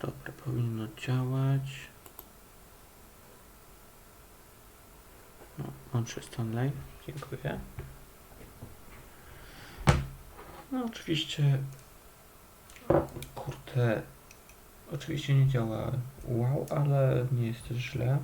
Dobra, powinno działać. No, łączy Stanley. Dziękuję. No oczywiście, kurde, oczywiście nie działa wow, ale nie jest też źle.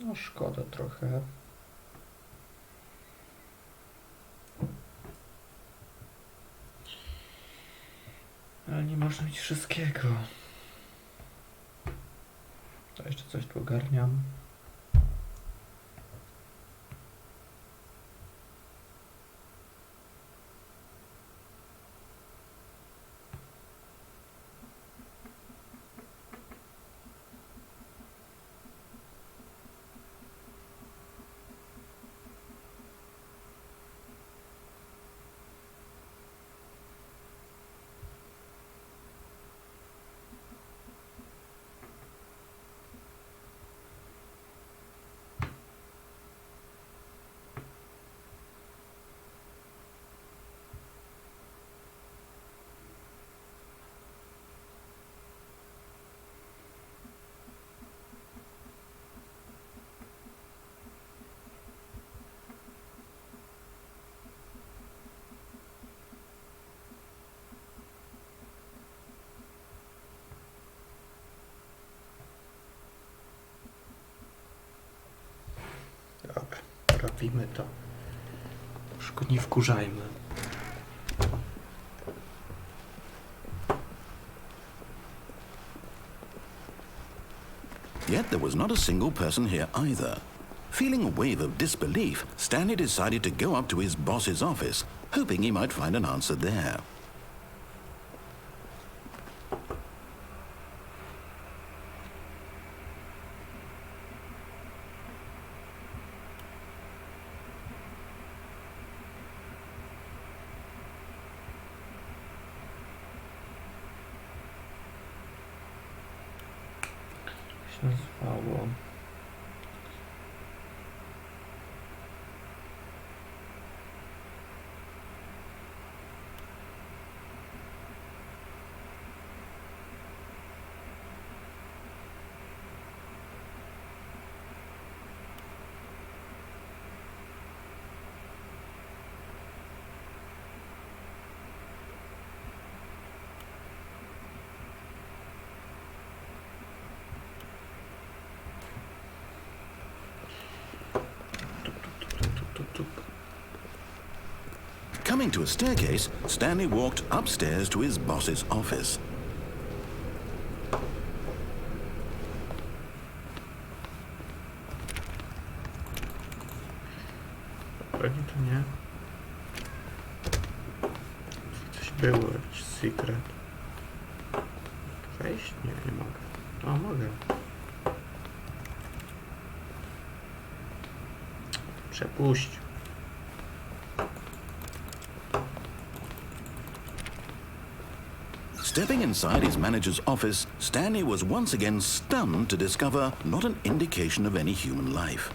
No szkoda trochę. Ale nie można mieć wszystkiego. To jeszcze coś tu ogarniam. Dobra, robimy to. Już go nie wkurzajmy. Yet there was not a single person here either. Feeling a wave of disbelief, Stanley decided to go up to his boss's office, hoping he might find an answer there. Jak się nazywało? Coming to a staircase, Stanley walked upstairs to his boss's office. Pewnie to nie. Coś było, jakiś secret. Wejść? Nie, nie mogę. O, mogę. Przepuść. Stepping inside his manager's office, Stanley was once again stunned to discover not an indication of any human life.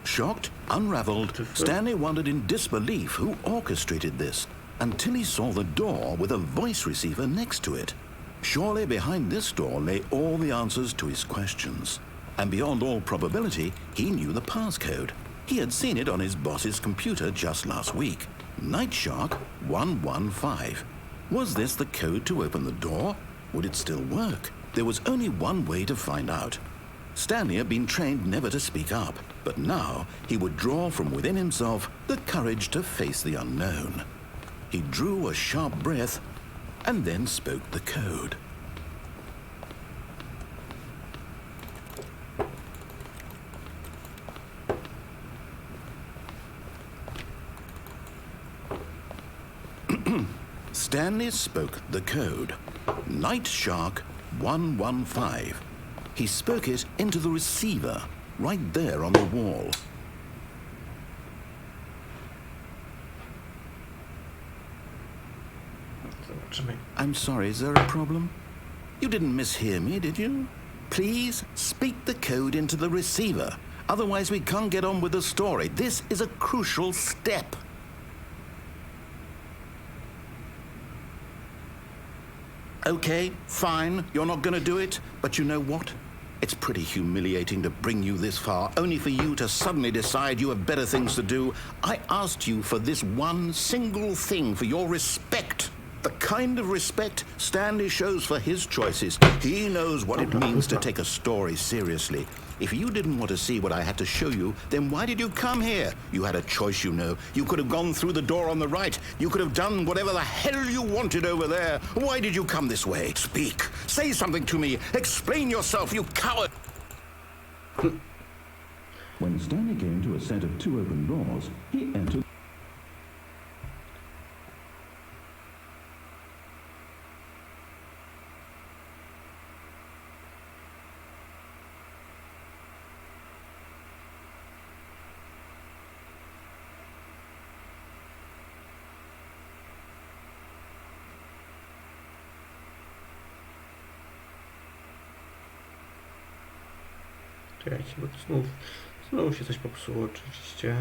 Shocked, unraveled, Stanley wondered in disbelief who orchestrated this, until he saw the door with a voice receiver next to it. Surely behind this door lay all the answers to his questions. And beyond all probability, he knew the passcode. He had seen it on his boss's computer just last week. Night Shark 115. Was this the code to open the door? Would it still work? There was only one way to find out. Stanley had been trained never to speak up, but now he would draw from within himself the courage to face the unknown. He drew a sharp breath and then spoke the code. Stanley spoke the code. Night Shark 115. He spoke it into the receiver, right there on the wall. Zobaczymy. I'm sorry, is there a problem? You didn't mishear me, did you? Please speak the code into the receiver. Otherwise, we can't get on with the story. This is a crucial step. Okay, fine, you're not gonna do it, but you know what? It's pretty humiliating to bring you this far, only for you to suddenly decide you have better things to do. I asked you for this one single thing, for your respect. The kind of respect Stanley shows for his choices. He knows what it means to take a story seriously. If you didn't want to see what I had to show you, then why did you come here? You had a choice, you know. You could have gone through the door on the right. You could have done whatever the hell you wanted over there. Why did you come this way? Speak. Say something to me. Explain yourself, you coward. When Stanley came to a set of 2 open doors, he entered. Czekajcie, bo znowu się coś popsuło oczywiście.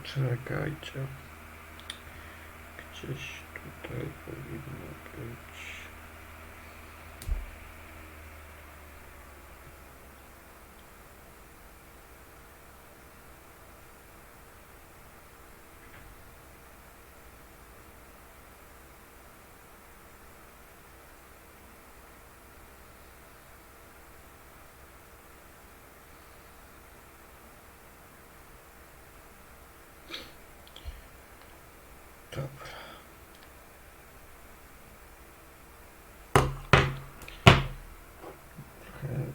Czekajcie. Gdzieś tutaj powinno być. Dobra.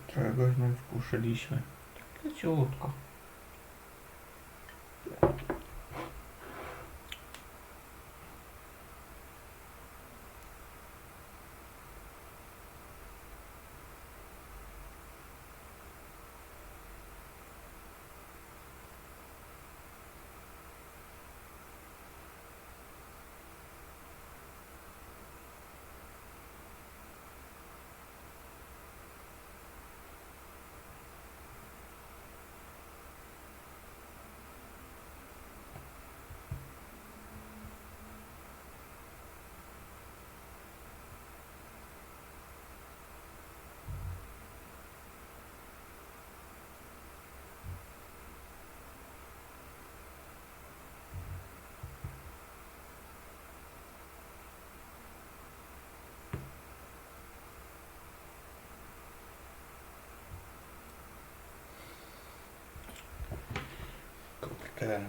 Trochę go nam wkurzyliśmy. Tak leciutko. Kurde.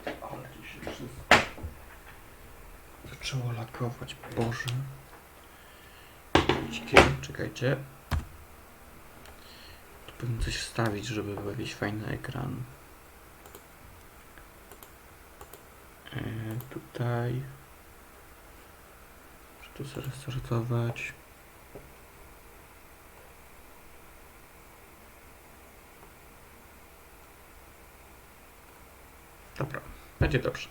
Ale tu się wszystko zaczęło lakować, Boże. Czekajcie. Tu powinien coś wstawić, żeby był jakiś fajny ekran. Tutaj. Muszę tu zrestartować. Dobra, będzie dobrze.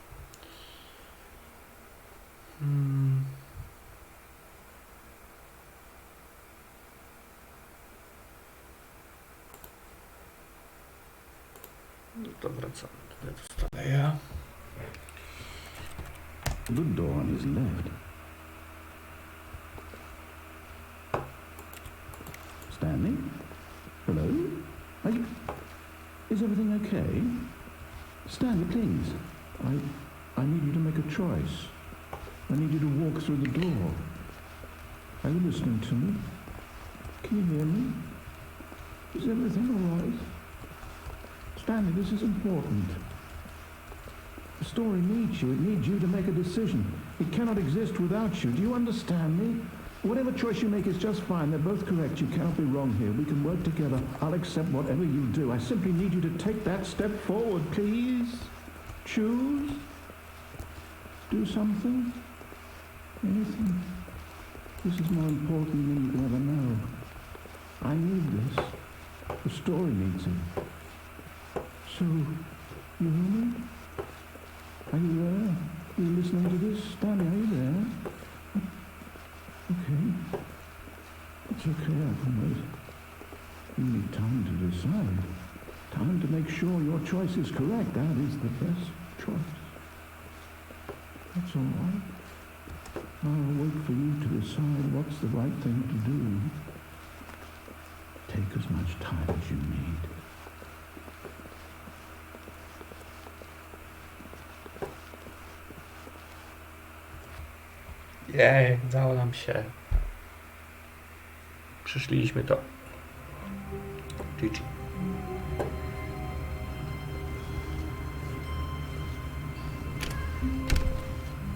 To wracamy. Tutaj dostanę ja. The door on his left. Stanley? Hello? Are you... Is everything okay? Stanley, please. I need you to make a choice. I need you to walk through the door. Are you listening to me? Can you hear me? Is everything all right? Stanley, this is important. The story needs you. It needs you to make a decision. It cannot exist without you. Do you understand me? Whatever choice you make is just fine. They're both correct. You cannot be wrong here. We can work together. I'll accept whatever you do. I simply need you to take that step forward, please. Choose. Do something. Anything. This is more important than you can ever know. I need this. The story needs it. So, you hear me? Are you there? Are you listening to this? Stanley, are you there? Okay. It's okay, I can wait. You need time to decide. Time to make sure your choice is correct. That is the best choice. That's all right. I'll wait for you to decide what's the right thing to do. Take as much time as you need. Jej, udało nam się. Przyszliśmy to. GG.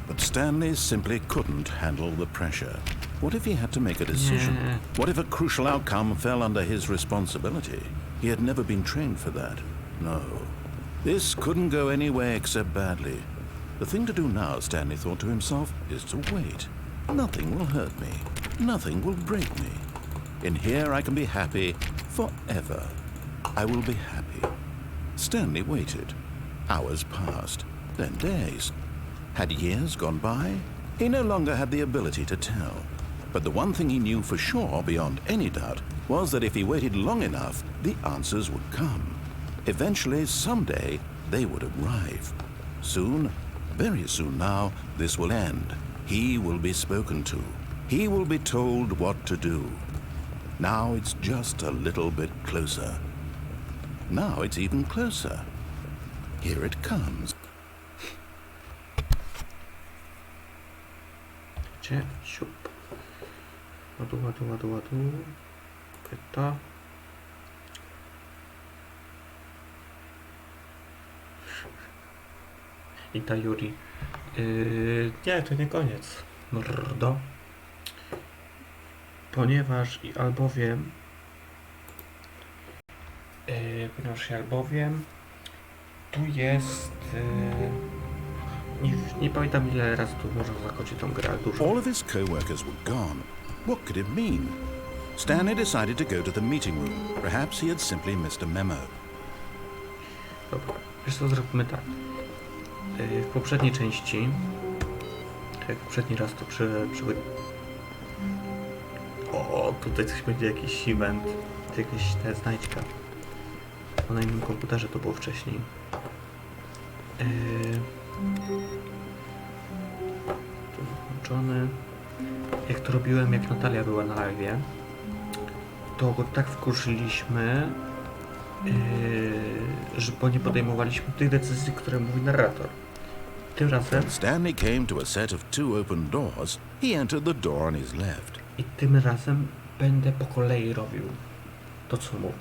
But Stanley simply couldn't handle the pressure. What if he had to make a decision? Nie. What if a crucial outcome fell under his responsibility? He had never been trained for that. No. This couldn't go any way except badly. The thing to do now, Stanley thought to himself, is to wait. Nothing will hurt me. Nothing will break me. In here I can be happy forever. I will be happy. Stanley waited. Hours passed, then days. Had years gone by? He no longer had the ability to tell. But the one thing he knew for sure, beyond any doubt, was that if he waited long enough, the answers would come. Eventually, someday, they would arrive. Soon, very soon now, this will end. He will be spoken to. He will be told what to do. Now it's just a little bit closer. Now it's even closer. Here it comes. Gdzie? Siup. Ładu. Pyta. I ta Yuri. Nie, to nie koniec. Mordo. Ponieważ tu jest... nie pamiętam ile razy tu można zakończyć tą grę, ale dużo. All of his co-workers were gone. What could it mean? Stanley decided to go to the meeting room. Perhaps he had simply missed a memo. Dobra, wiesz co, zróbmy tak. W poprzedniej części, jak poprzedni raz to O, tutaj coś będzie, jakiś event, jakaś znajdźka. Bo na innym komputerze to było wcześniej. Tu włączony. Jak to robiłem, jak Natalia była na live'ie, to go tak wkurzyliśmy, bo nie podejmowaliśmy tych decyzji, które mówi narrator. Tym razem... When Stanley came to a set of 2 open doors, he entered the door on his left. I tym razem będę po kolei robił to, co mówi.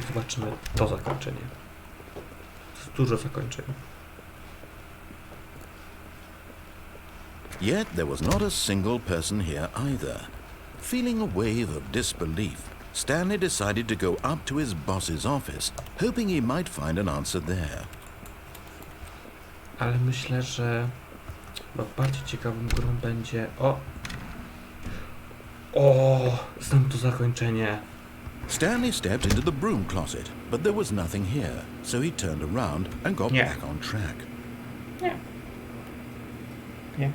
Zobaczymy to zakończenie. To jest dużo zakończeń. Yet there was not a single person here either. Feeling a wave of disbelief, Stanley decided to go up to his boss's office, hoping he might find an answer there. Ale myślę, że chyba bardziej ciekawą grą będzie... znam to zakończenie. Stanley stepped into the broom closet, but there was nothing here, so he turned around and got Nie. back on track. Nie.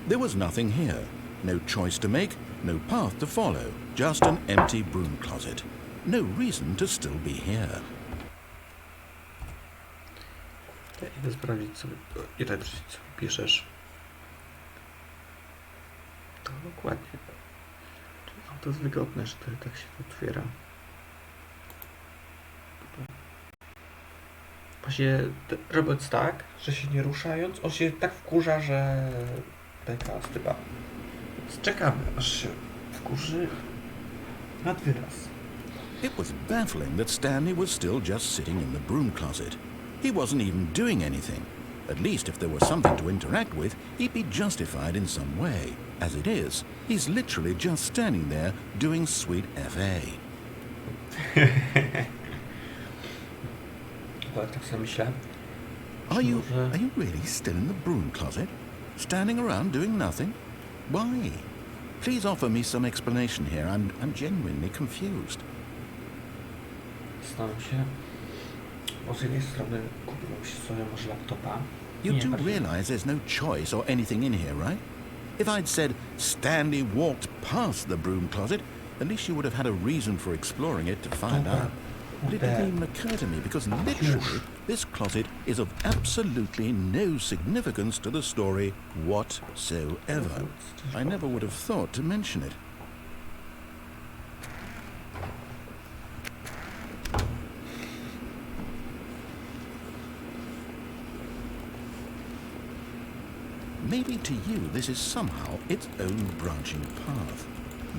There was nothing here. No choice to make, no path to follow, just an empty broom closet. No reason to still be here. Ja idę sprawdzić sobie, ile piszesz. To dokładnie. To jest wygodne, że to tak się otwiera. Właśnie robiąc tak, że się nie ruszając, on się tak wkurza, że pęka stypa. Czekamy, aż się wkurzy nad wyraz. It was baffling that Stanley was still just sitting in the broom closet. He wasn't even doing anything. At least if there was something to interact with, he'd be justified in some way. As it is, he's literally just standing there doing sweet FA. Tak sobie myślę. Are you really still in the broom closet? Standing around doing nothing? Why? Please offer me some explanation here. I'm genuinely confused. Zastanawiam się, bo z jednej strony kupiłem się sobie może laptopa. You Nie, do bardziej- realize there's no choice or anything in here, right? If I'd said Stanley walked past the broom closet, at least you would have had a reason for exploring it to find Dobra. out. But it didn't even occur to me because literally this closet is of absolutely no significance to the story whatsoever. I never would have thought to mention it. Maybe to you this is somehow its own branching path.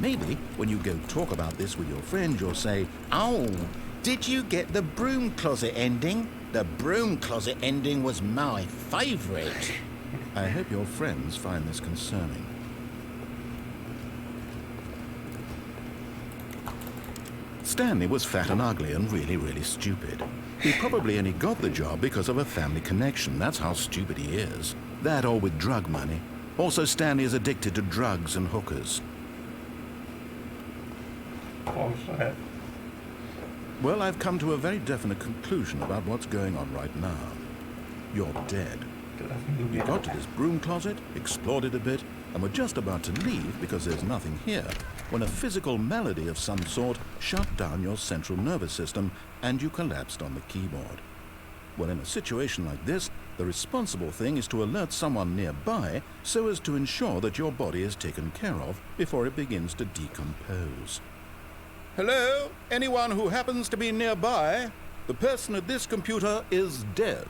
Maybe when you go talk about this with your friend, you'll say, "Oh, did you get the broom closet ending? The broom closet ending was my favourite." I hope your friends find this concerning. Stanley was fat and ugly and really stupid. He probably only got the job because of a family connection. That's how stupid he is. That or with drug money. Also, Stanley is addicted to drugs and hookers. Boże. Well, I've come to a very definite conclusion about what's going on right now. You're dead. Teraz nie lubię. You got to this broom closet, explored it a bit, and were just about to leave because there's nothing here, when a physical malady of some sort shut down your central nervous system and you collapsed on the keyboard. Well, in a situation like this, the responsible thing is to alert someone nearby so as to ensure that your body is taken care of before it begins to decompose. Hello? Anyone who happens to be nearby? The person at this computer is dead.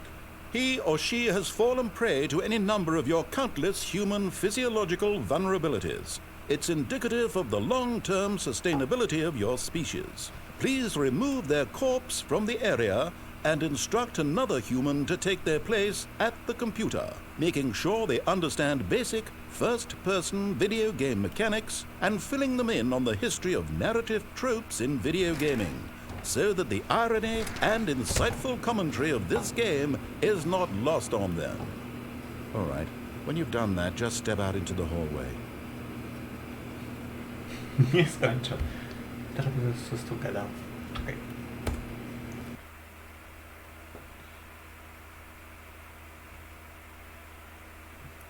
He or she has fallen prey to any number of your countless human physiological vulnerabilities. It's indicative of the long-term sustainability of your species. Please remove their corpse from the area and instruct another human to take their place at the computer, making sure they understand basic first-person video game mechanics and filling them in on the history of narrative tropes in video gaming, so that the irony and insightful commentary of this game is not lost on them. All right, when you've done that, just step out into the hallway. Nie skończę. Teraz będę po prostu gadał. Czekaj.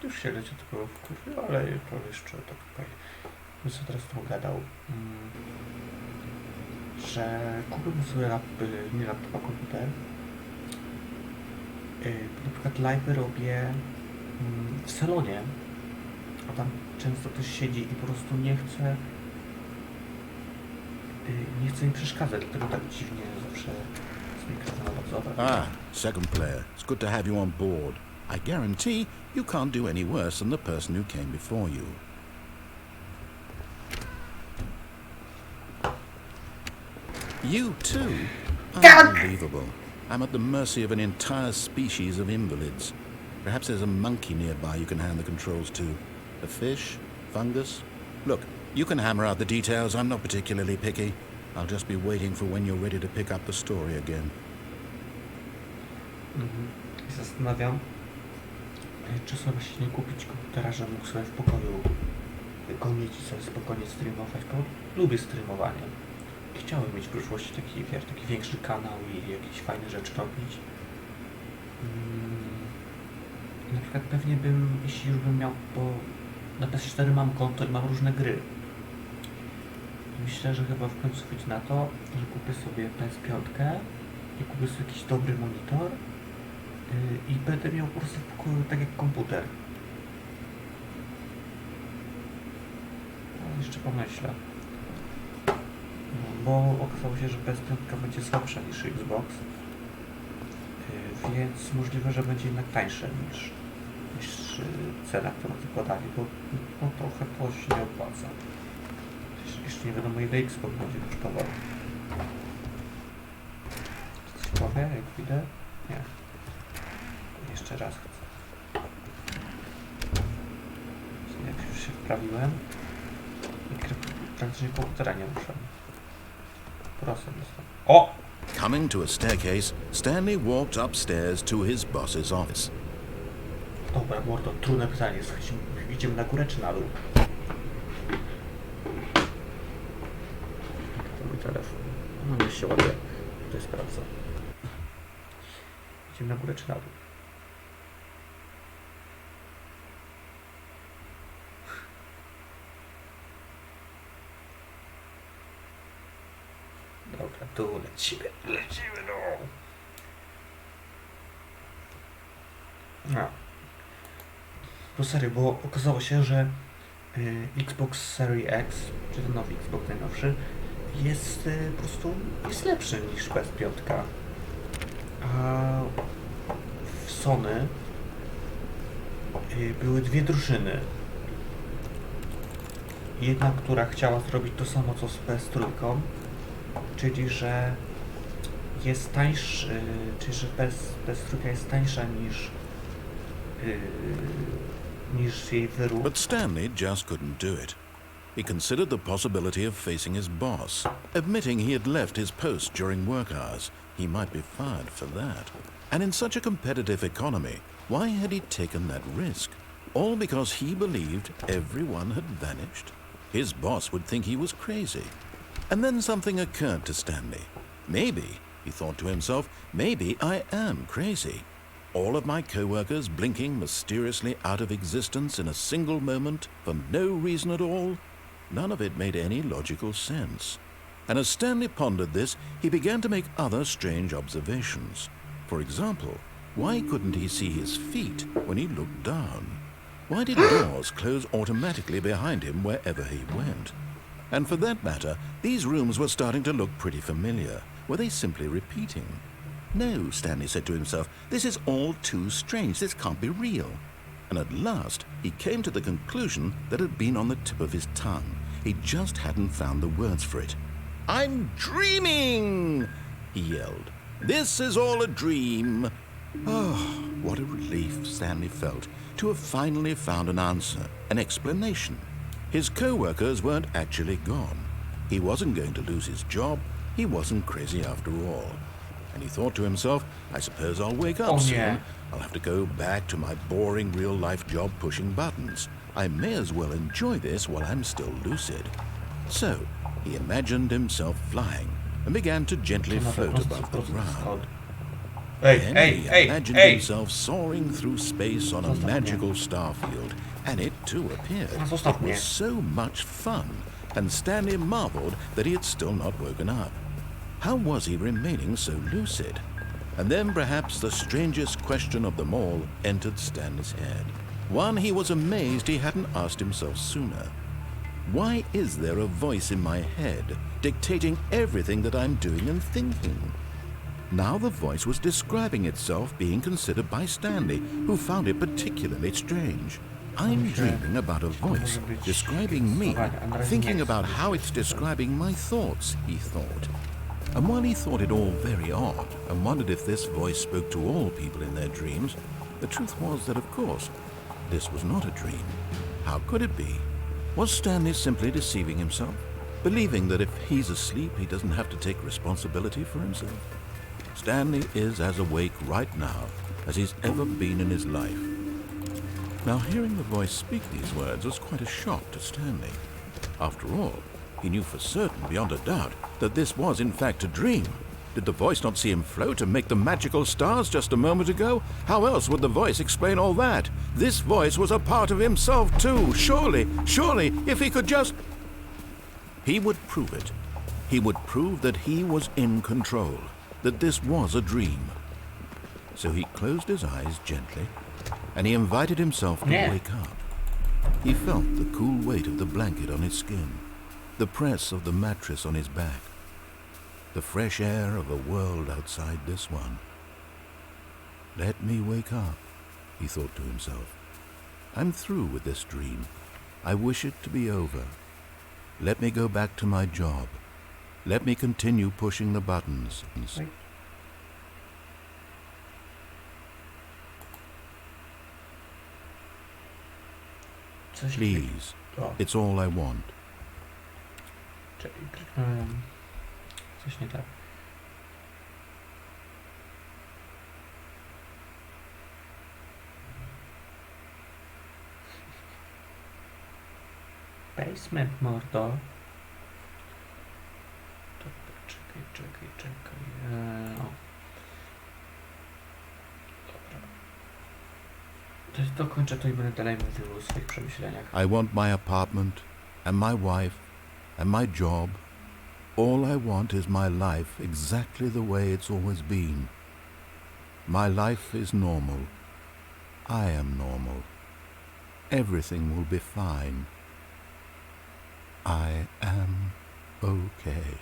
Już się leci tylko wkurzył, ale to jeszcze tak okej. Bym sobie teraz tą gadał. Że kupiłem sobie nie laptopa, komputer. Na przykład live'y robię w salonie, a tam często ktoś siedzi i po prostu nie chce mi przeszkadzać, dlatego tak dziwnie zawsze z mikrofonu odzowa. Second player. It's good to have you on board. I guarantee you can't do any worse than the person who came before you. You too? Unbelievable. I'm at the mercy of an entire species of invalids. Perhaps there's a monkey nearby you can hand the controls to. A fish? Fungus? Look, you can hammer out the details. I'm not particularly picky. I'll just be waiting for when you're ready to pick up the story again. I zastanawiam, czy sobie właśnie nie kupić komputera, żebym mógł sobie w pokoju go mieć i sobie spokojnie streamować, bo lubię streamowanie. Chciałem mieć w przyszłości taki większy kanał i jakieś fajne rzeczy robić. Na przykład pewnie bym, jeśli już bym miał, bo na PS4 mam konto i mam różne gry. Myślę, że chyba w końcu wyjdzie na to, że kupię sobie PS5 i kupię sobie jakiś dobry monitor i będę miał po prostu w pokoju tak jak komputer. No, jeszcze pomyślę. Bo okazało się, że PS5 będzie słabsza niż Xbox. Więc możliwe, że będzie jednak tańsze niż cena, którą zakładali, bo no, trochę to się nie opłaca. Jeszcze nie wiadomo, ile Xbox będzie kosztował. Coś powie, jak widzę? Nie. Jeszcze raz chcę. Jak już się wprawiłem, praktycznie komputera nie muszę. Proszę, jestem. O! Coming to a staircase, Stanley walked upstairs to his boss's office. Dobra, mordo, trudne pytanie. Idziemy na górę czy na dół? To mój telefon. No nie się ładuje. Tutaj sprawdzę. Idziemy na górę czy na dół? Dobra, tu lecimy, no. No. Bo serio, bo okazało się, że Xbox Series X, czy ten nowy Xbox najnowszy, jest po prostu jest lepszy niż PS5. A w Sony były dwie drużyny. Jedna, która chciała zrobić to samo co z PS3, czyli że jest tańszy, czyli że PS3 jest tańsza niż jej wyrób. But Stanley just couldn't do it. He considered the possibility of facing his boss, admitting he had left his post during work hours. He might be fired for that. And in such a competitive economy, why had he taken that risk? All because he believed everyone had vanished? His boss would think he was crazy. And then something occurred to Stanley. Maybe, he thought to himself, maybe I am crazy. All of my co-workers blinking mysteriously out of existence in a single moment for no reason at all? None of it made any logical sense. And as Stanley pondered this, he began to make other strange observations. For example, why couldn't he see his feet when he looked down? Why did doors close automatically behind him wherever he went? And for that matter, these rooms were starting to look pretty familiar. Were they simply repeating? No, Stanley said to himself, this is all too strange. This can't be real. And at last, he came to the conclusion that had been on the tip of his tongue. He just hadn't found the words for it. I'm dreaming, he yelled. This is all a dream. Oh, what a relief Stanley felt to have finally found an answer, an explanation. His co-workers weren't actually gone. He wasn't going to lose his job. He wasn't crazy after all. And he thought to himself, I suppose I'll wake up soon. Yeah. I'll have to go back to my boring real-life job pushing buttons. I may as well enjoy this while I'm still lucid. So, he imagined himself flying and began to gently float above the ground. Then he imagined himself soaring through space on a magical star field, and it too appeared. It was so much fun, and Stanley marveled that he had still not woken up. How was he remaining so lucid? And then perhaps the strangest question of them all entered Stanley's head. One he was amazed he hadn't asked himself sooner. Why is there a voice in my head dictating everything that I'm doing and thinking? Now the voice was describing itself being considered by Stanley, who found it particularly strange. I'm dreaming about a voice describing me, thinking about how it's describing my thoughts, he thought. And while he thought it all very odd and wondered if this voice spoke to all people in their dreams, the truth was that, of course, this was not a dream. How could it be? Was Stanley simply deceiving himself, believing that if he's asleep, he doesn't have to take responsibility for himself? Stanley is as awake right now as he's ever been in his life. Now, hearing the voice speak these words was quite a shock to Stanley. After all, he knew for certain, beyond a doubt, that this was in fact a dream. Did the voice not see him float and make the magical stars just a moment ago? How else would the voice explain all that? This voice was a part of himself too. Surely, if he could just... He would prove it. He would prove that he was in control, that this was a dream. So he closed his eyes gently, and he invited himself to wake up. He felt the cool weight of the blanket on his skin, the press of the mattress on his back, the fresh air of a world outside this one. Let me wake up, he thought to himself. I'm through with this dream. I wish it to be over. Let me go back to my job. Let me continue pushing the buttons. Oj. Coś Please, O, it's all I want. czekaj, kliknąłem. Coś nie tak. Basement, mordo. Dobra, czekaj. O. Dobra. To dokończę to i będę dalej mówił o swoich przemyśleniach. I want my apartment, and my wife, and my job. All I want is my life exactly the way it's always been. My life is normal. I am normal. Everything will be fine. I am okay.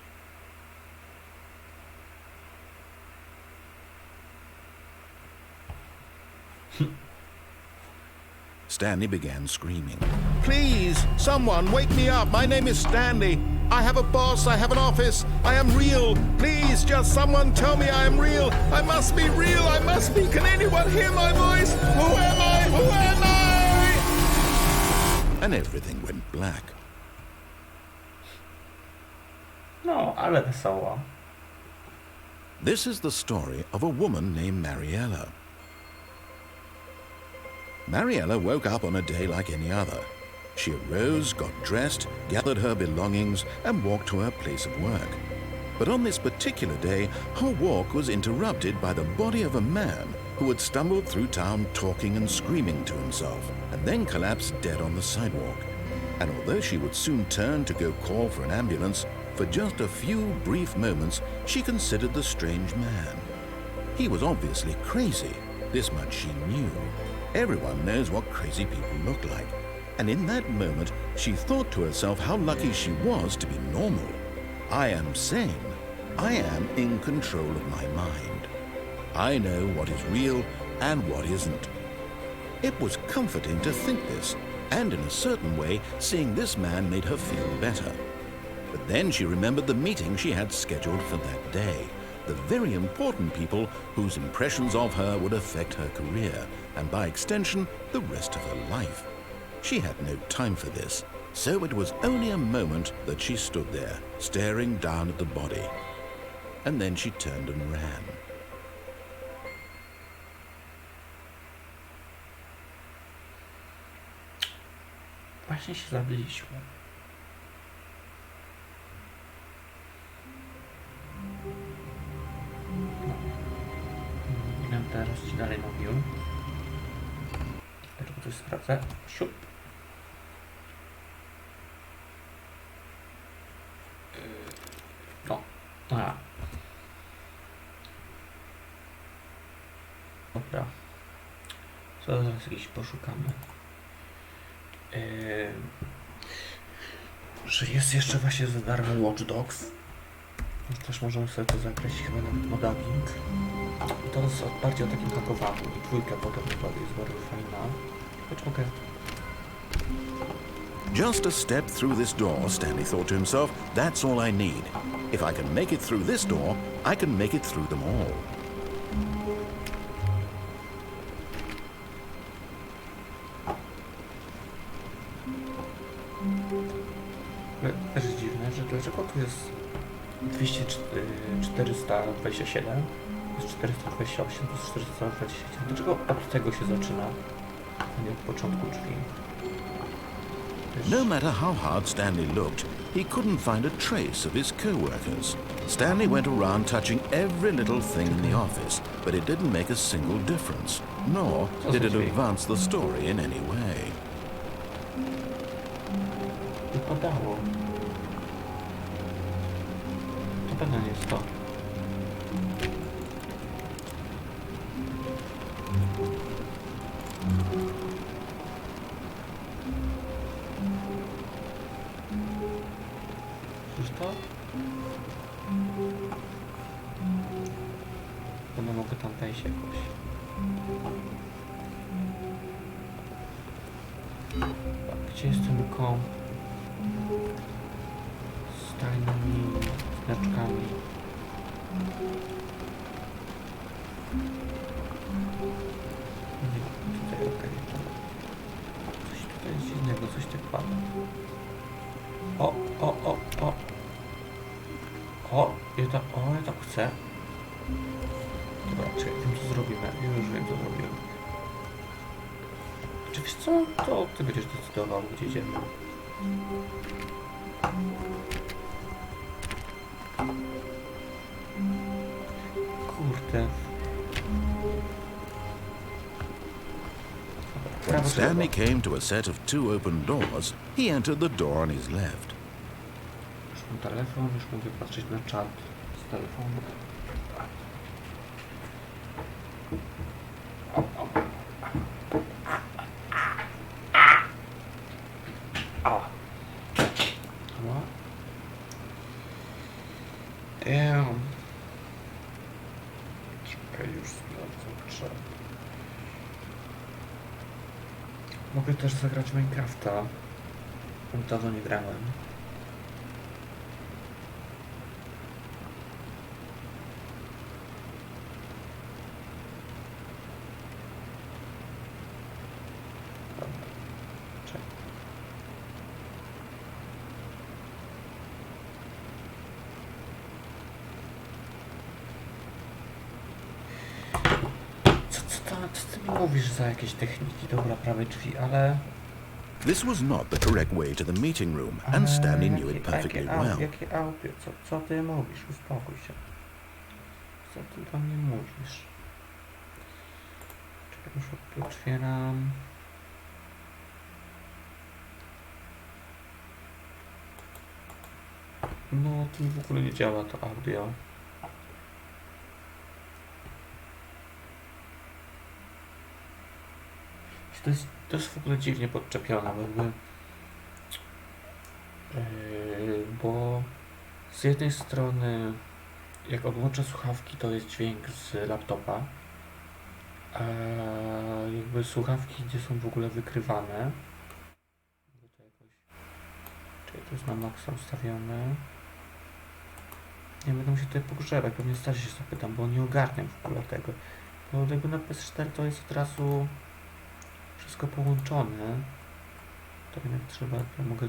Stanley began screaming. Please, someone, wake me up. My name is Stanley. I have a boss. I have an office. I am real. Please, just someone tell me I am real. I must be real. I must be. Can anyone hear my voice? Who am I? Who am I? And everything went black. No, ale wesoło. This is the story of a woman named Mariella. Mariella woke up on a day like any other. She arose, got dressed, gathered her belongings, and walked to her place of work. But on this particular day, her walk was interrupted by the body of a man who had stumbled through town talking and screaming to himself, and then collapsed dead on the sidewalk. And although she would soon turn to go call for an ambulance, for just a few brief moments she considered the strange man. He was obviously crazy. This much she knew. Everyone knows what crazy people look like. And in that moment, she thought to herself how lucky she was to be normal. I am sane. I am in control of my mind. I know what is real and what isn't. It was comforting to think this, and in a certain way, seeing this man made her feel better. But then she remembered the meeting she had scheduled for that day. The very important people whose impressions of her would affect her career, and by extension, the rest of her life. She had no time for this, so it was only a moment that she stood there, staring down at the body. And then she turned and ran. Właśnie się zabiliśmy. Nie wiem teraz ci dalej mówił. Tylko coś sprawdzę. Siup. No. A. Dobra. Co zaraz jakiś poszukamy. Że jest jeszcze właśnie za darmo Watch Dogs. Też możemy sobie to zagrać chyba nawet modding. I to jest bardziej o takim hakowaniu. I dwójka potem naprawdę jest bardzo fajna. Choć mogę... Just a step through this door, Stanley thought to himself, that's all I need. If I can make it through this door, I can make it through them all. Też jest dziwne, że dlaczego tu jest 427, jest 428, to jest 427. Dlaczego od tego się zaczyna, a nie od początku drzwi? No matter how hard Stanley looked, he couldn't find a trace of his co-workers. Stanley went around touching every little thing in the office, but it didn't make a single difference, nor did it advance the story in any way. Wypadało. To pewnie nie jest to. Czyż to? Chyba mogę tam wejść jakoś. Gdzie jest ten komp? Z tajnymi znaczkami. Nie, tutaj okej. Coś tutaj jest dziwnego, coś tak pada. O! Ja tak chcę. Dobra, czekaj, wiem co zrobimy. Już wiem co zrobimy. Czy wiesz co? To ty będziesz decydował, gdzie idziemy. Kurde. When Stanley came to a set of 2 open doors, he entered the door on his left. Już mam telefon, już mogę patrzeć na czat z telefonu. Czekaj, już sprawdzę czat. Mogę też zagrać Minecrafta. Dawno nie grałem. Co ty mi mówisz za jakieś techniki? Dobra, prawe drzwi, ale... This was not the correct way to the meeting room, and Stanley knew it perfectly well. Jakie audio? Co ty mówisz? Uspokój się. Co ty do mnie mówisz? Czekaj, już otwieram... No, to mi w ogóle nie działa to audio. To jest w ogóle dziwnie podczepione, bo z jednej strony jak odłączę słuchawki, to jest dźwięk z laptopa, a jakby słuchawki, gdzie są w ogóle wykrywane, czyli to jest na maksa ustawione, nie będę się tutaj pogrzebać, pewnie Stasi się zapytam, bo nie ogarniam w ogóle tego, bo jakby na PS4 to jest od razu wszystko połączone, to jednak trzeba, ja mogę,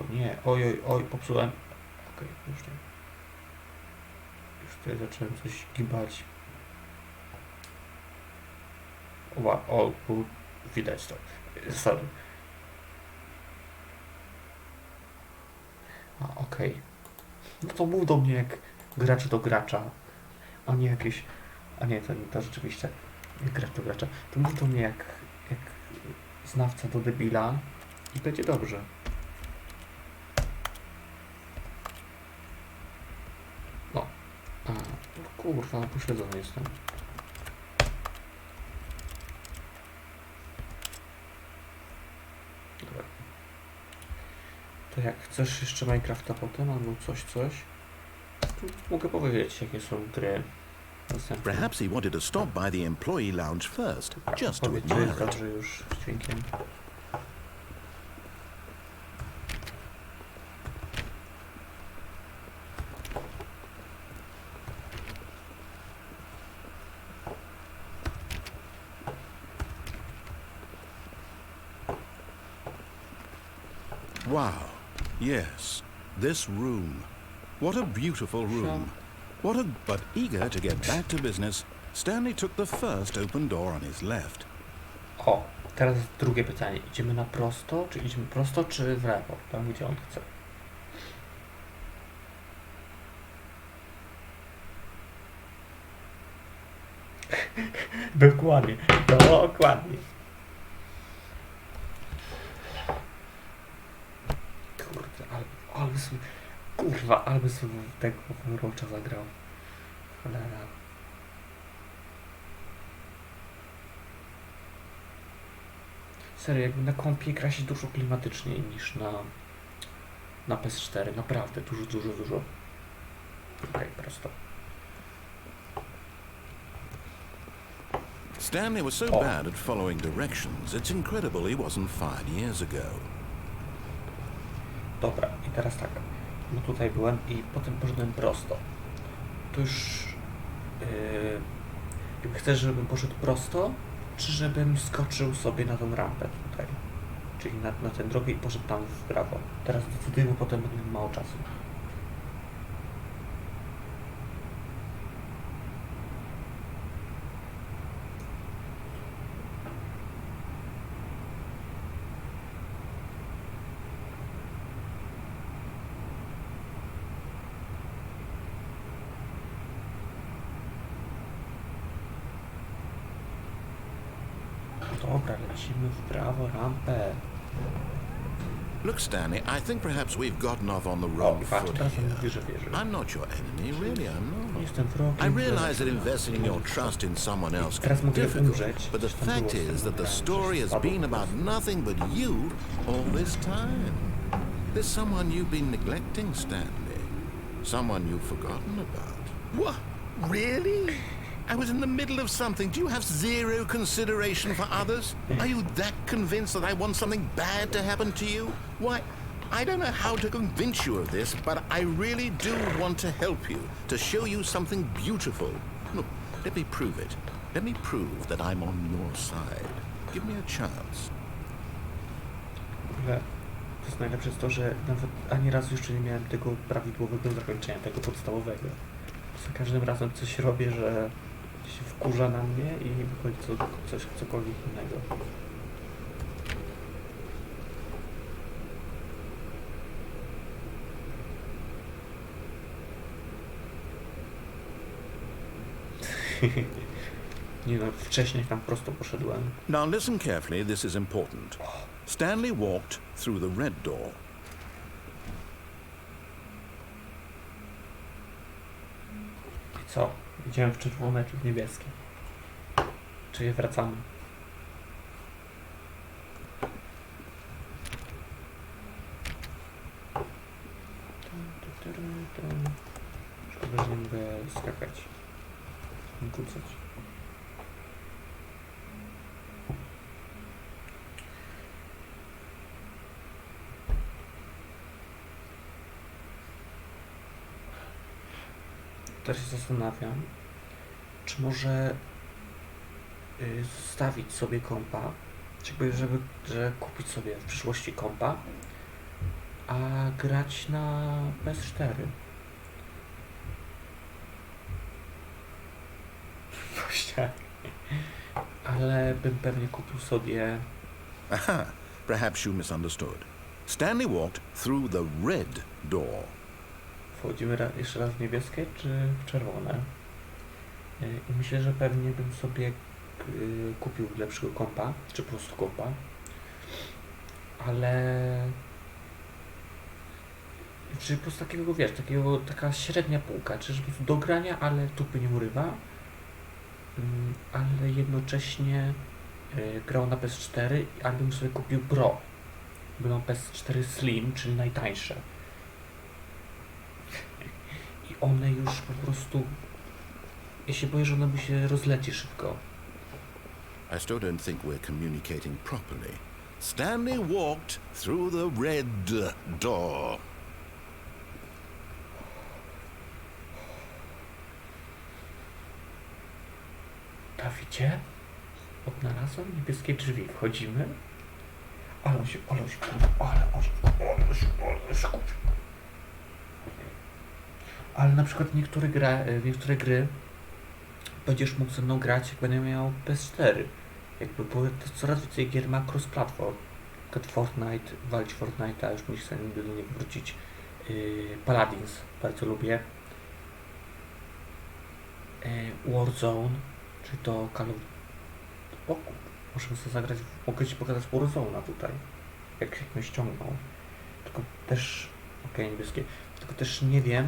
nie, oj, popsułem, okej, już nie, już tutaj zacząłem coś gibać, widać to, sorry, okej, no to mów do mnie jak gracz do gracza, a nie jakieś, a nie, to rzeczywiście, jak gracz do gracza, to mów do mnie jak znawca do debila i będzie dobrze. No. Kurwa, pośledzony jestem. Dobra. To jak chcesz jeszcze Minecrafta potem, albo coś, to mogę powiedzieć, jakie są gry. Perhaps he wanted to stop by the employee lounge first, just to admire it. Dobrze już z dźwiękiem. Wow, yes, this room. What a beautiful room. But eager to get back to business, Stanley took the first open door on his left. O, teraz drugie pytanie. Idziemy na prosto, czy w lewo? Tam, gdzie on chce. Dokładnie. Kurde, ale by sobie tego Rocza zagrał. Cholera. Serio, jakby na kompie gra się dużo klimatyczniej niż na PS4. Naprawdę, dużo. Okej, prosto. Stanley was so Oh. bad at following directions, it's incredible he wasn't fired years ago. Dobra, i teraz tak. No tutaj byłem i potem poszedłem prosto. To już... chcesz, żebym poszedł prosto, czy żebym skoczył sobie na tą rampę tutaj? Czyli na tę drogę i poszedł tam w prawo. Teraz decydujmy, potem będę miał mało czasu. Dobra, lecimy w prawo, rampę. Look, Stanley, I think perhaps we've gotten off on the O, wrong patrz, foot teraz on here. mówi, że wierzy. I'm not your enemy, really, I'm not. Jestem wrogiem. I realize that investing in your trust in someone else can Teraz be mogę difficult, umrzeć. but the Coś tam fact było z is tym that the nagrałem, story że has spadło been po about prostu. nothing but you all this time. There's someone you've been neglecting, Stanley. Someone you've forgotten about. What? Really? I was in the middle of something. Do you have zero consideration for others? Are you that convinced that I want something bad to happen to you? Why, I don't know how to convince you of this, but I really do want to help you, to show you something beautiful. Look, let me prove it. Let me prove that I'm on your side. Give me a chance. W ogóle to jest najlepsze jest to, że nawet ani razu jeszcze nie miałem tego prawidłowego zakończenia, tego podstawowego. Za każdym razem coś robię, że się wkurza na mnie i wychodzi cokolwiek innego. Nie no, wcześniej tam prosto poszedłem. Now listen carefully, this is important. Stanley walked through the red door. I co? Idziemy w czerwone czy w niebieskie? Czyli wracamy. Szkoda, że nie mogę skakać. Nie kucać. Teraz się zastanawiam, czy może zostawić sobie kompa, czy jakby, że kupić sobie w przyszłości kompa, a grać na PS4. Właśnie. Ale bym pewnie kupił sobie... Aha, perhaps you misunderstood. Stanley walked through the red door. Wchodzimy jeszcze raz w niebieskie czy w czerwone? I myślę, że pewnie bym sobie kupił lepszego kompa, czy po prostu kompa. Ale... Czy po prostu takiego, wiesz, taka średnia półka, czy do grania, ale tupy nie urywa. Ale jednocześnie grał na PS4, ale bym sobie kupił Pro. Był na PS4 Slim, czyli najtańsze. I one już po prostu... Ja się boję, że one by się rozleci szybko. I still don't think we're communicating properly. Stanley walked through the red door. Dawidzie? Odnalazłem niebieskie drzwi. Wchodzimy. Ale on się Ale na przykład w niektóre gry będziesz mógł ze mną grać, jak będę miał PS4. Jakby, bo to coraz więcej gier ma cross-platform. Na przykład Fortnite, walić Fortnite'a, już muszę sobie do niego wrócić. Paladins, bardzo lubię. Warzone, czy to Call of... O, muszę sobie zagrać, mogę Ci pokazać Warzone'a tutaj, jak się mnie ściągnął. Tylko też, okej, niebieskie, tylko też nie wiem.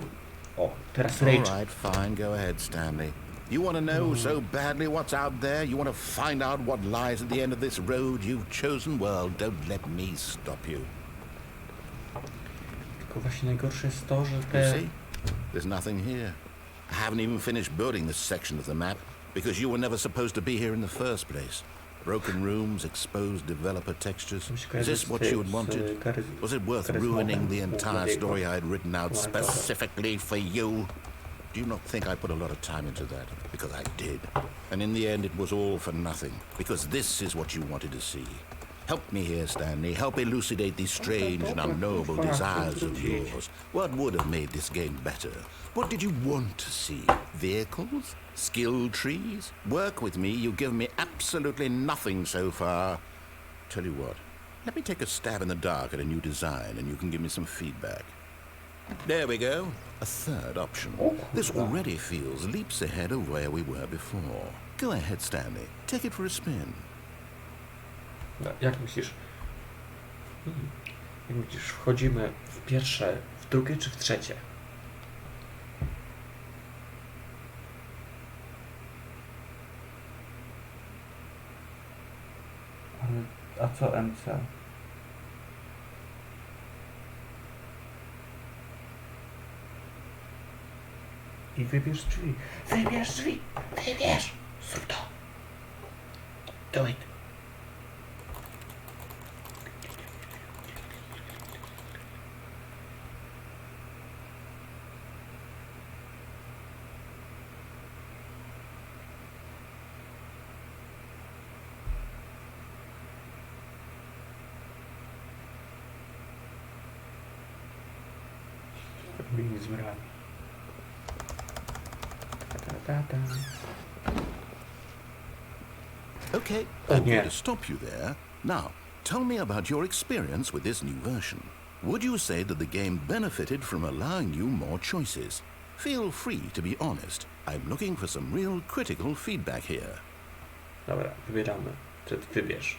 O, teraz Rage. All right, fine, go ahead, Stanley. You want to know so badly what's out there? You want to find out what lies at the end of this road you've chosen? Well, don't let me stop you. Tylko właśnie najgorsze jest to, że You te... see? There's nothing here. I haven't even finished building this section of the map. because you were never supposed to be here in the first place. Broken rooms, exposed developer textures. Is this what you had wanted? Was it worth ruining the entire story I had written out specifically for you? Do you not think I put a lot of time into that? Because I did. And in the end, it was all for nothing. Because this is what you wanted to see. Help me here, Stanley. Help elucidate these strange and unknowable desires of yours. What would have made this game better? What did you want to see? Vehicles? Skill trees? Work with me. You've given me absolutely nothing so far. Tell you what. Let me take a stab in the dark at a new design, and you can give me some feedback. There we go. A third option. This already feels leaps ahead of where we were before. Go ahead, Stanley. Take it for a spin. Jak myślisz? Jak myślisz, wchodzimy w pierwsze, w drugie czy w trzecie? Ale, a co MC? I wybierz drzwi. Wybierz drzwi! Wybierz! Zrób to! Do it! Robili z mrami. Okay, I'm going to stop you there. Now, tell me about your experience with this new version. Would you say that the game benefited from allowing you more choices? Feel free to be honest. I'm looking for some real critical feedback here. Dobra, wybieramy. Ty wybierz.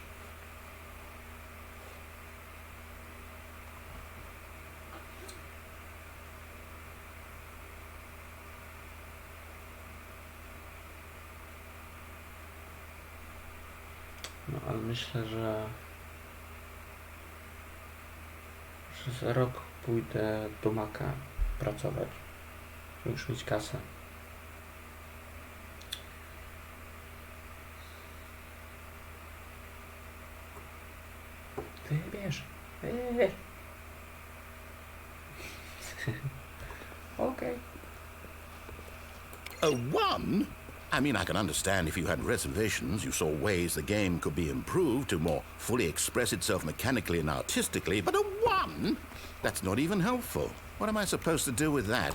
No, ale myślę, że za rok pójdę do Maka pracować, żeby już mieć kasę. Wybierz, wybierz. Okay. A one? I mean, I can understand if you had reservations, you saw ways the game could be improved to more fully express itself mechanically and artistically, but a one? That's not even helpful. What am I supposed to do with that?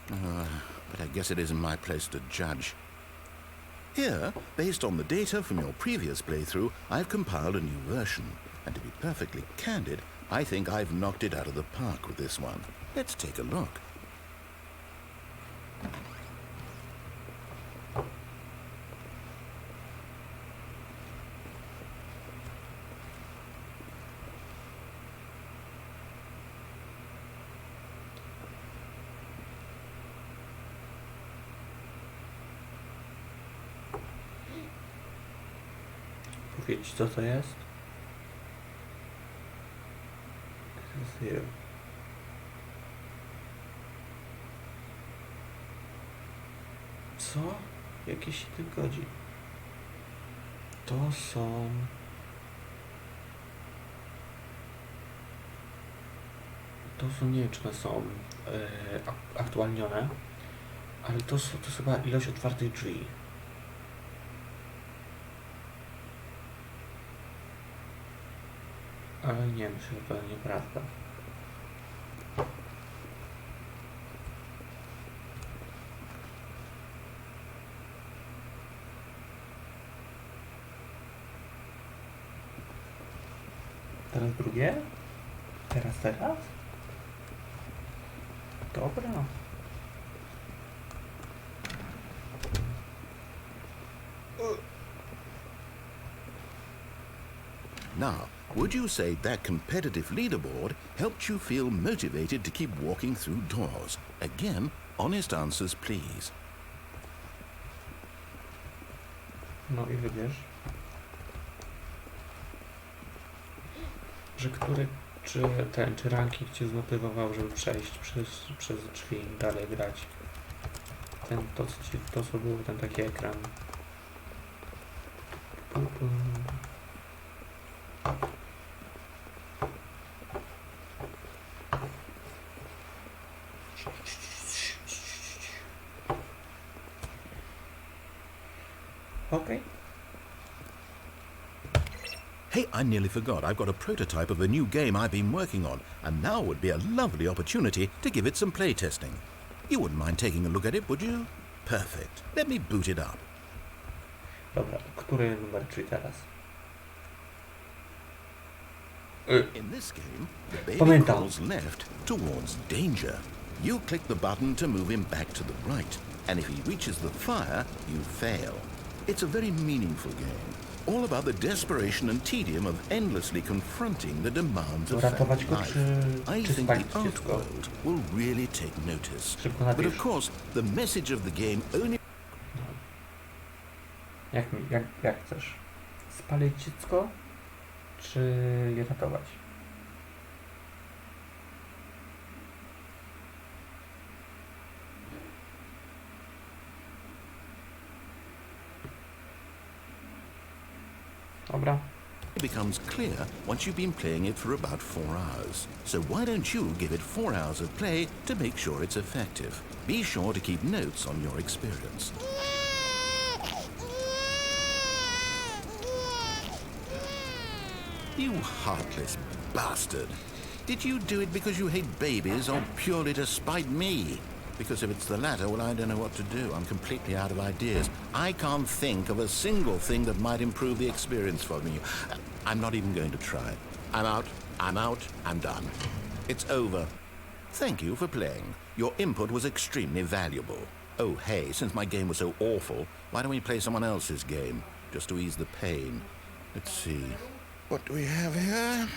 But I guess it isn't my place to judge. Here, based on the data from your previous playthrough, I've compiled a new version. And to be perfectly candid, I think I've knocked it out of the park with this one. Let's take a look. Powiedz, co to jest? Here. Co? Jakieś 7 godzin. To są... nie wiem, czy one są aktualnione, ale to jest chyba ilość otwartych drzwi. Ale nie, myślę, że to nieprawda. Teraz drugie? Teraz? Dobra. Now, would you say that competitive leaderboard helped you feel motivated to keep walking through doors? Again, honest answers, please. No i wybierz. Że czy ranking cię zmotywował, żeby przejść przez drzwi i dalej grać? To co było, ten taki ekran. Okay. Hey, I nearly forgot. I've got a prototype of a new game I've been working on, and now would be a lovely opportunity to give it some playtesting. You wouldn't mind taking a look at it, would you? Perfect. Let me boot it up. Dobra, który numer czyli teraz? In this game, the baby Pamiętam. crawls left towards danger. You click the button to move him back to the right, and if he reaches the fire, you fail. It's a very meaningful game, all about the desperation and tedium of endlessly confronting the demands of Uratować family go life. czy I think spalić the art dziecko? world will really take notice. Szybko But napisz. of course, the message of the game only... Jak chcesz? Spalić dziecko? Czy je ratować? Dobra. becomes clear once you've been playing it for about 4 hours. So why don't you give it 4 hours of play to make sure it's effective? Be sure to keep notes on your experience. You heartless bastard. Did you do it because you hate babies or purely to spite me? Because if it's the latter, well, I don't know what to do. I'm completely out of ideas. I can't think of a single thing that might improve the experience for me. I'm not even going to try. I'm out. I'm done. It's over. Thank you for playing. Your input was extremely valuable. Oh, hey, since my game was so awful, why don't we play someone else's game? Just to ease the pain. Let's see. What do we have here?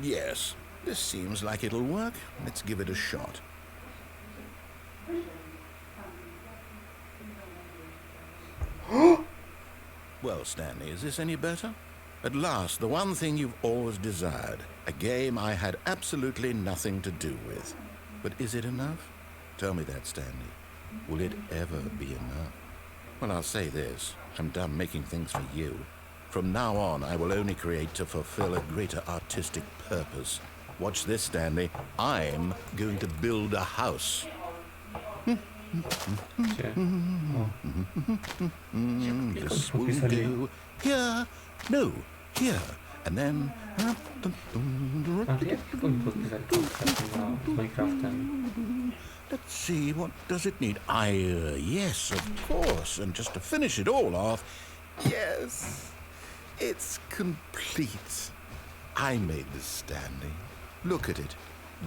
Yes. This seems like it'll work. Let's give it a shot. Well, Stanley, is this any better? At last, the one thing you've always desired. A game I had absolutely nothing to do with. But is it enough? Tell me that, Stanley. Will it ever be enough? Well, I'll say this. I'm done making things for you. From now on, I will only create to fulfill a greater artistic purpose. Watch this, Stanley. I'm going to build a house. Gdzie? O. Jak oni This will podpisali? do. Here. No. Here. And then... Ale jak oni podpisali kontrakt z Minecraftem? Let's see, what does it need? Yes, of course. And just to finish it all off, yes, it's complete. I made this, Stanley. Look at it.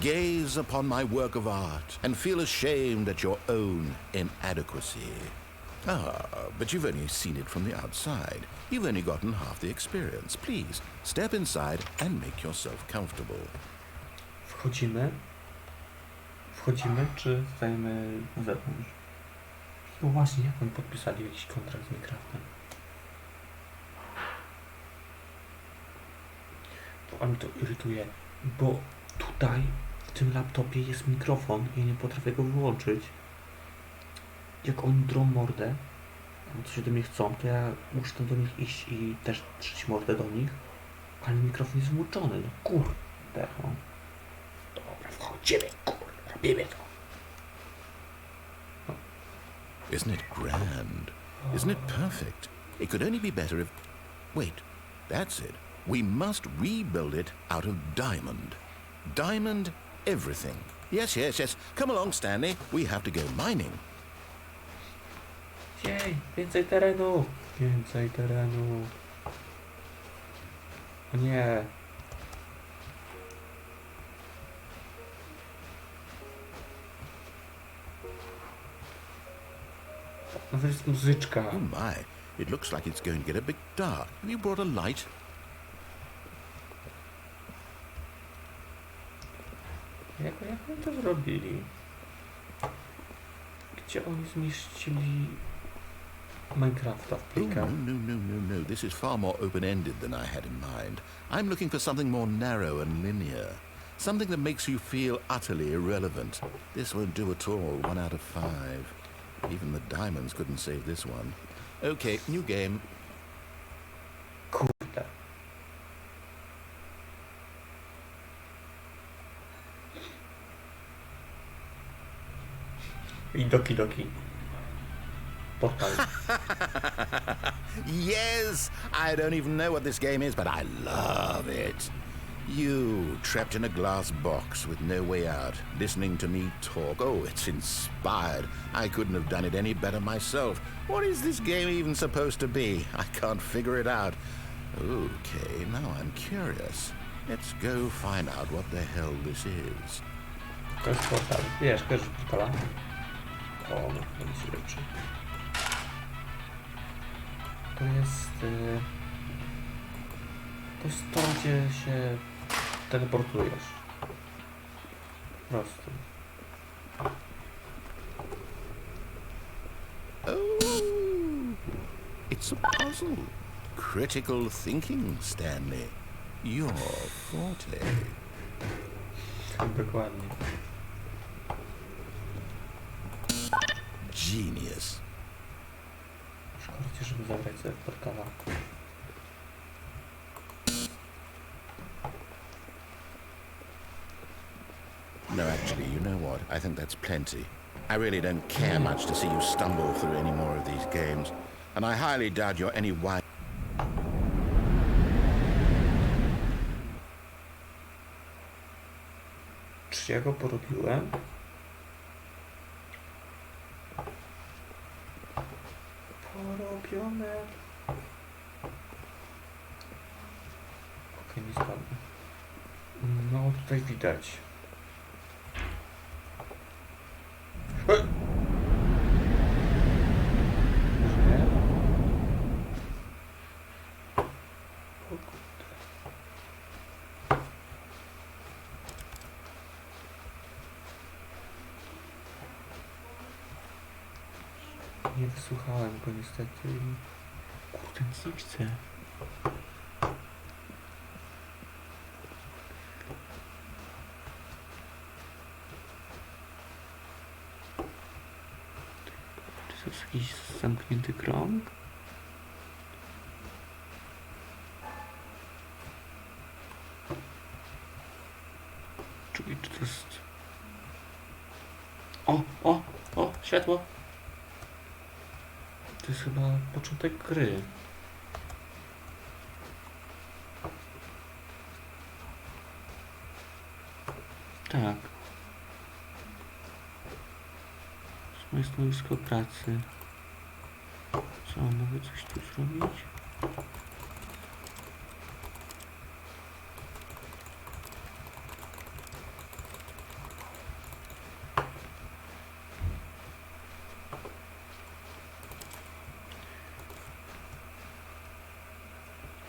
Gaze upon my work of art and feel ashamed at your own inadequacy. Ah, but you've only seen it from the outside. You've only gotten half the experience. Please, step inside and make yourself comfortable. Wchodzimy, czy stajemy na zewnątrz? No właśnie, jak oni podpisali jakiś kontrakt z Minecraftem? To mnie to irytuje, bo tutaj w tym laptopie jest mikrofon i nie potrafię go wyłączyć. Jak oni drą mordę, albo coś do mnie chcą, to ja muszę tam do nich iść i też drzeć mordę do nich, ale mikrofon jest włączony, no kurde, no. Dobra, wchodzimy, kurde, robimy to. Isn't it grand? Isn't it perfect? It could only be better if... Wait, that's it. We must rebuild it out of diamond. Diamond everything. Yes. Come along, Stanley. We have to go mining. Jej, więcej terenu! Więcej terenu. O nie. No to jest muzyczka. Oh my, it looks like it's going to get a bit dark. Have you brought a light? Jak oni to zrobili? Gdzie oni zmieścili Minecrafta w Oh, plikach? no. This is far more open-ended than I had in mind. I'm looking for something more narrow and linear. Something that makes you feel utterly irrelevant. This won't do at all. 1 out of 5. Even the diamonds couldn't save this one. Okay, new game. Kurde. I doki. Portal. Yes! I don't even know what this game is, but I love it. You, trapped in a glass box with no way out, listening to me talk. Oh, it's inspired. I couldn't have done it any better myself. What is this game even supposed to be? I can't figure it out. Okay, now I'm curious. Let's go find out what the hell this is. To jest portal. Wiesz, kojarzysz portala? O, no, to nic rzeczy. To jest... To jest to, gdzie się teleportujesz. Po prostu. Oh, it's a puzzle. Critical thinking, Stanley. Your forte. Dokładnie. Genius. Szkoda ci, żeby zagrać sobie w portala. No, actually, you know what? I think that's plenty. I really don't care much to see you stumble through any more of these games. And I highly doubt you're any wise. Czy ja go porobiłem? Porobione. Okej, nie spadnie. No, tutaj widać. Może nie? O kurde. Nie wysłuchałem go niestety. Kurde, nic nie widzę. Czy to jest jakiś zamknięty krąg? Czyli czy to jest... O! Światło! To jest chyba początek gry. Tak. Moje stanowisko pracy. Co, mogę coś tu zrobić?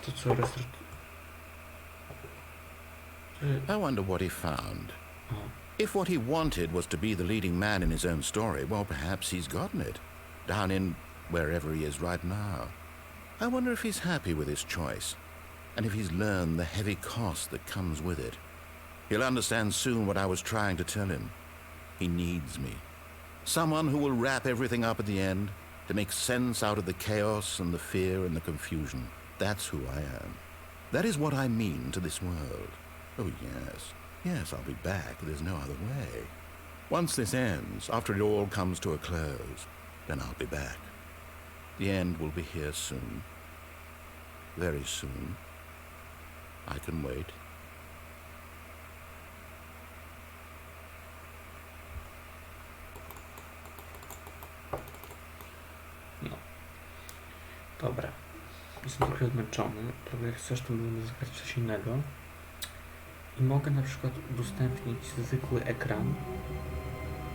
To co, restart... I wonder what he found. O. If what he wanted was to be the leading man in his own story, well, perhaps he's gotten it. Down in wherever he is right now. I wonder if he's happy with his choice, and if he's learned the heavy cost that comes with it. He'll understand soon what I was trying to tell him. He needs me. Someone who will wrap everything up at the end, to make sense out of the chaos and the fear and the confusion. That's who I am. That is what I mean to this world. Oh, yes. Yes, I'll be back. There's no other way. Once this ends, after it all comes to a close, then I'll be back. The end will be here soon. Very soon. I can wait. No. Dobra. Jestem trochę zmęczony. To jak chcesz, to możemy zagrać coś innego. I mogę na przykład udostępnić zwykły ekran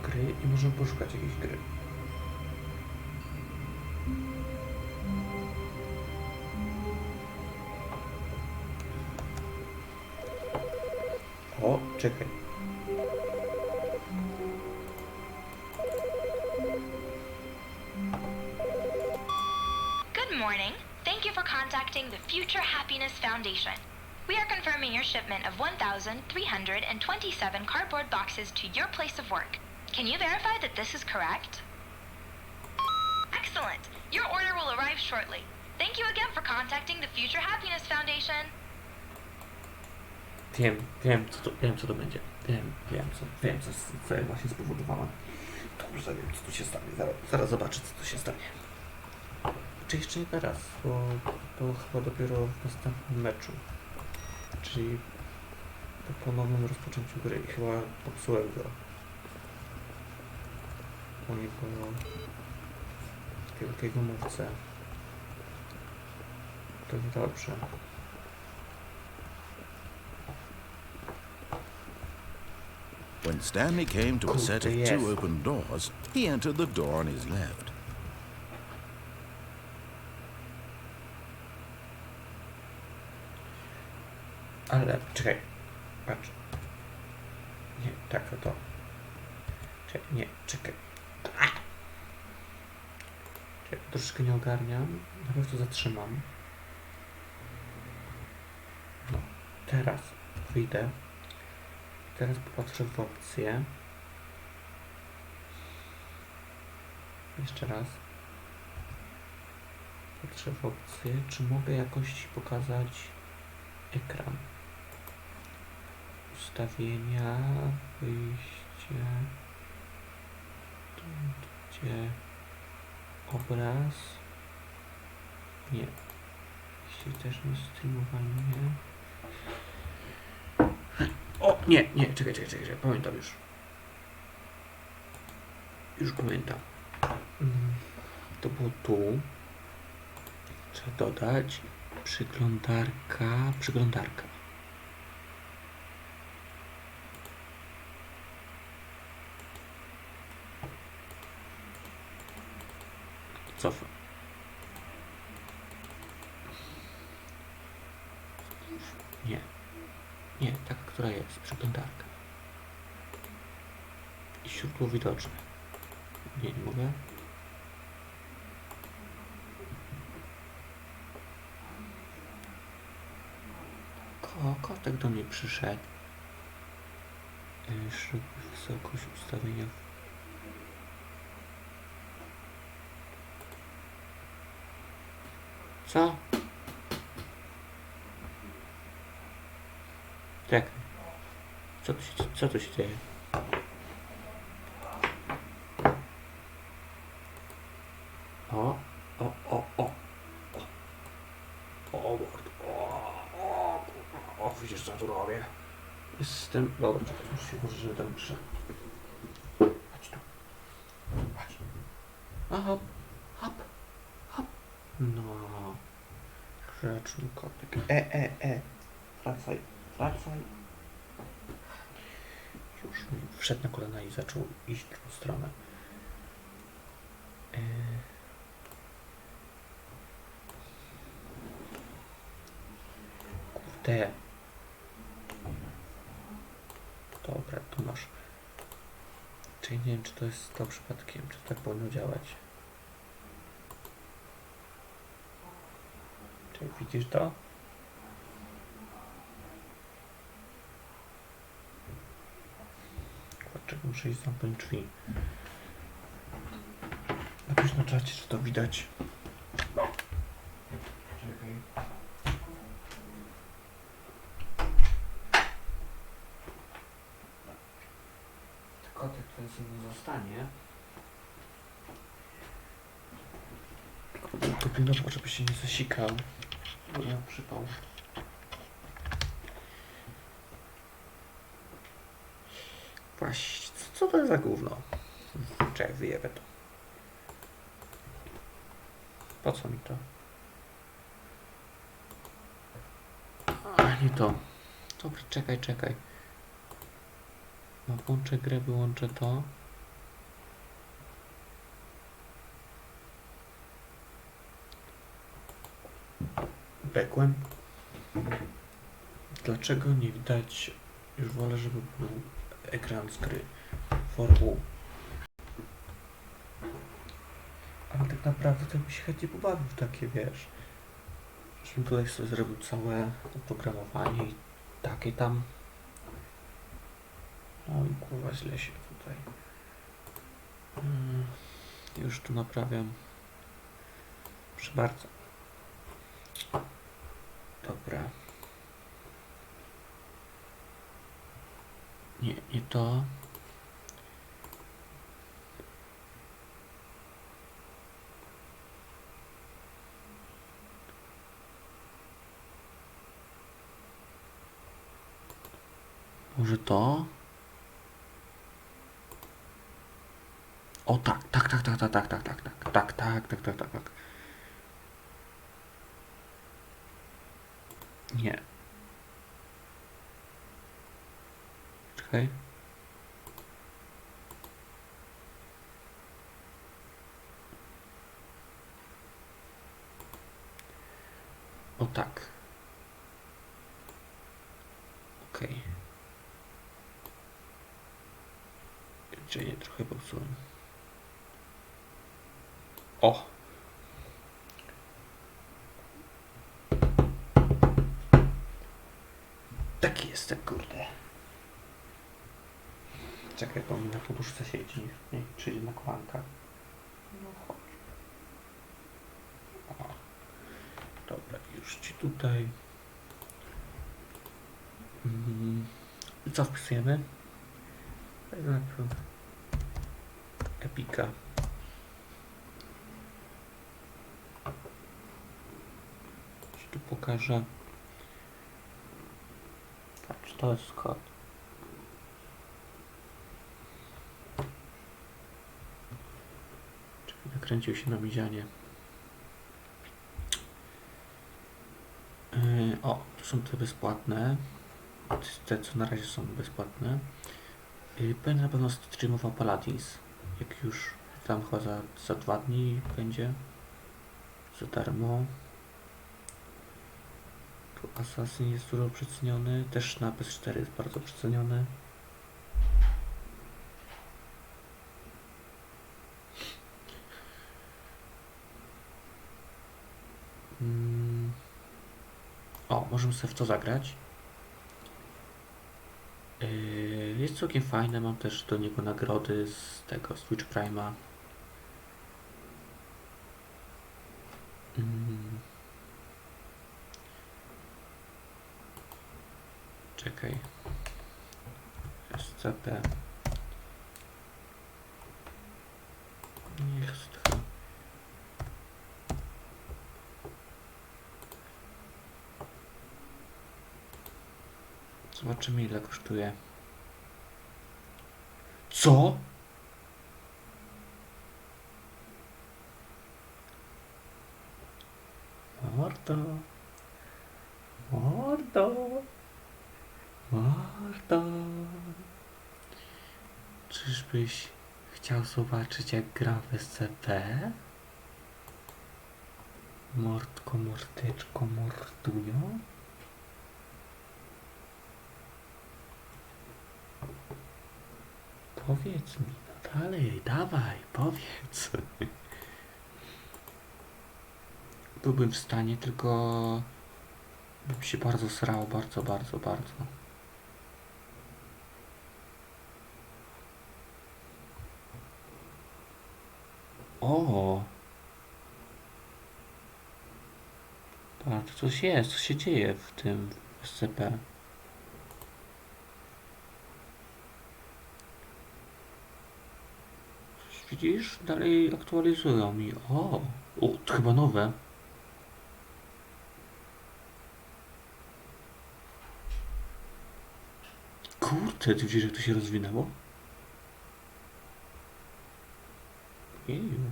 gry i możemy poszukać jakiejś gry. O, czekaj. Good morning. Thank you for contacting the Future Happiness Foundation. We are confirming your shipment of 1,327 cardboard boxes to your place of work. Can you verify that this is correct? Perfect. Your order will arrive shortly. Thank you again for contacting the Future Happiness Foundation. Wiem co to będzie. Wiem co ja właśnie spowodowałem. Dobrze, wiem co tu się stanie. Zaraz zobaczę co tu się stanie. Czy jeszcze nie teraz, bo to chyba dopiero w następnym meczu. Czyli po ponownym rozpoczęciu gry i chyba popsułem go. Mojego wielkiego mówcę. To niedobrze. When Stanley came to a set of Yes. two open doors, he entered the door on his left. Ale czekaj, patrz. Nie, tak to. Czekaj. Czekaj, troszeczkę nie ogarniam. Najpierw to zatrzymam. No, teraz wyjdę. Teraz popatrzę w opcję. Jeszcze raz. Patrzę w opcję, czy mogę jakoś pokazać ekran. Ustawienia, wyjście, tu gdzie obraz, nie, jeśli też nie streamowanie, o nie, czekaj, pamiętam już pamiętam, to było tu, trzeba dodać przeglądarka. Cofam. Nie, taka, która jest, przeglądarka. I źródło widoczne. Nie mogę. Kotek do mnie przyszedł. Wysokość ustawienia. Co? Tak. Co tu się dzieje? Widzisz co tu robię? Jestem... Dobra, czekaj, już się może, że tam muszę. Chodź tu. Chodź. A hop. No. Grzeczny kotek. Wracaj. Już wszedł na kolana i zaczął iść w drugą stronę. Kurde. Dobra, tu masz. Czyli nie wiem, czy to jest to przypadkiem, czy tak powinno działać. Czy widzisz to? Kurczę, muszę iść zamknąć drzwi. Napisz na czacie, czy to widać. Czekaj. Kotek ten sobie nie zostanie. To pilnował, żeby się nie zasikał. Bo ja przypał. Właśnie, co to jest za gówno? Czekaj, wyjebę to. Po co mi to? A nie to. Dobra, czekaj. No, włączę grę, wyłączę to. Bekłem. Dlaczego nie widać? Już wolę, żeby był ekran z gry. For Ale tak naprawdę to mi się chętnie pobawił w takie, wiesz. Żebym tutaj sobie zrobił całe oprogramowanie i takie tam. No i kurwa źle się tutaj. Już tu naprawiam. Proszę bardzo. Dobra. Nie to. Może to? O tak. Nie. Czekaj. O tak. Okej. Jedzenie trochę popsułem. O! Taki jestem, kurde. Czekaj, bo mi na poduszce siedzi. Nie, przyjdzie na kolanka. No chodź. O. Dobra, już ci tutaj. I co wpisujemy? Najpierw Epika. Ci tu pokażę. Patrz, to jest kod. Czyli nakręcił się na mizianie. O, to są te bezpłatne. Te, co na razie są bezpłatne. Będę na pewno streamował Paladins. Jak już tam chyba za 2 dni będzie. Za darmo. Tu Assassin jest dużo przeceniony. Też na PS4 jest bardzo przeceniony. O, możemy sobie w to zagrać. Jest całkiem fajne, mam też do niego nagrody z tego, z Twitch Prime'a. Czekaj. SCP. Nie chcę tego. Zobaczymy, ile kosztuje. Co? Mordo. Czyżbyś chciał zobaczyć, jak gra w SCP? Mordko, mordeczko, mordują? Powiedz mi, no dalej, dawaj, powiedz. Byłbym w stanie, tylko bym się bardzo srał, bardzo. O! Patrz, coś jest, co się dzieje w tym SCP. Widzisz? Dalej aktualizują mi. O, to chyba nowe. Kurde, ty widzisz, jak to się rozwinęło? Jeju.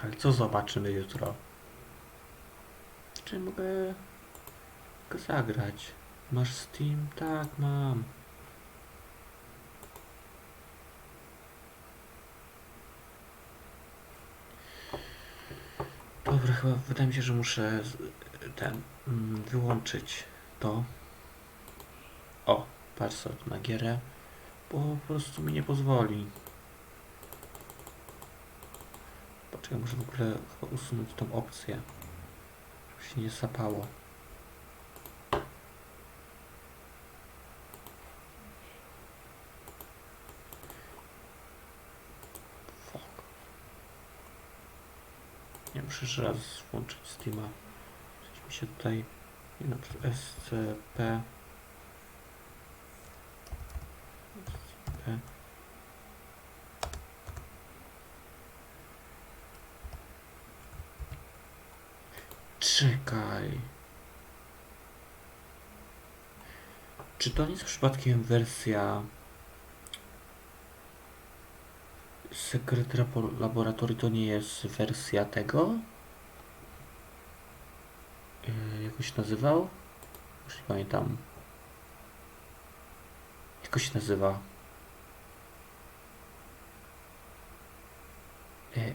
Ale co zobaczymy jutro? Czy mogę go zagrać? Masz Steam? Tak, mam. Dobra, chyba wydaje mi się, że muszę wyłączyć to. O, patrz sobie tu na gierę, bo po prostu mi nie pozwoli. Poczekaj, muszę w ogóle chyba usunąć tą opcję, żeby się nie sapało. Nie muszę jeszcze raz włączyć Steama. Coś mi się tutaj... Na przykład SCP... SCP... Czekaj. Czy to nie jest przypadkiem wersja Secret Laboratory, to nie jest wersja tego? Jak on się nazywał? Już nie pamiętam. Jak on się nazywa?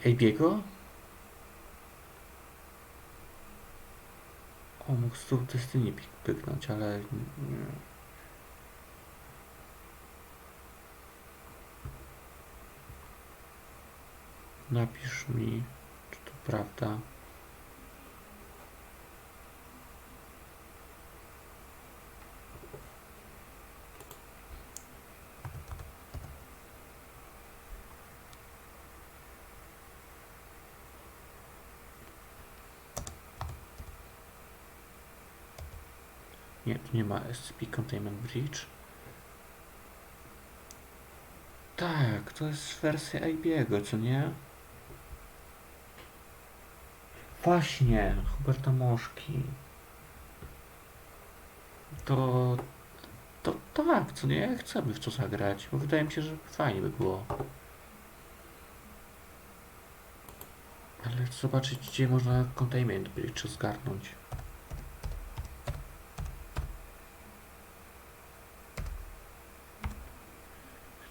Abiego? O, mógł z tu Destiny pyknąć, ale... Napisz mi, czy to prawda. Nie, tu nie ma SCP Containment Bridge. Tak, to jest wersja Abiego, co nie? Właśnie, Huberta Moszki. To tak, co nie? Chcemy w co zagrać, bo wydaje mi się, że fajnie by było. Ale chcę zobaczyć, gdzie można Containment Bridge zgarnąć.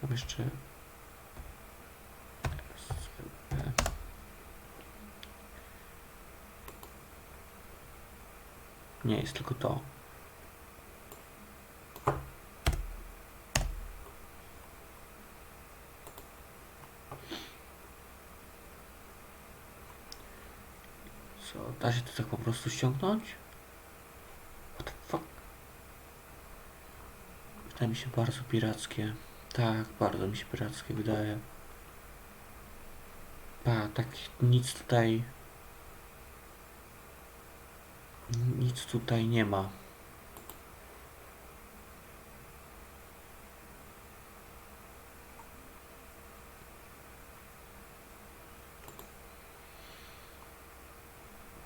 Mam jeszcze... Nie, jest tylko to. Co, da się to tak po prostu ściągnąć? What the fuck? Wydaje mi się bardzo pirackie. Tak, bardzo mi się pirackie wydaje. Tak nic tutaj... Nic tutaj nie ma.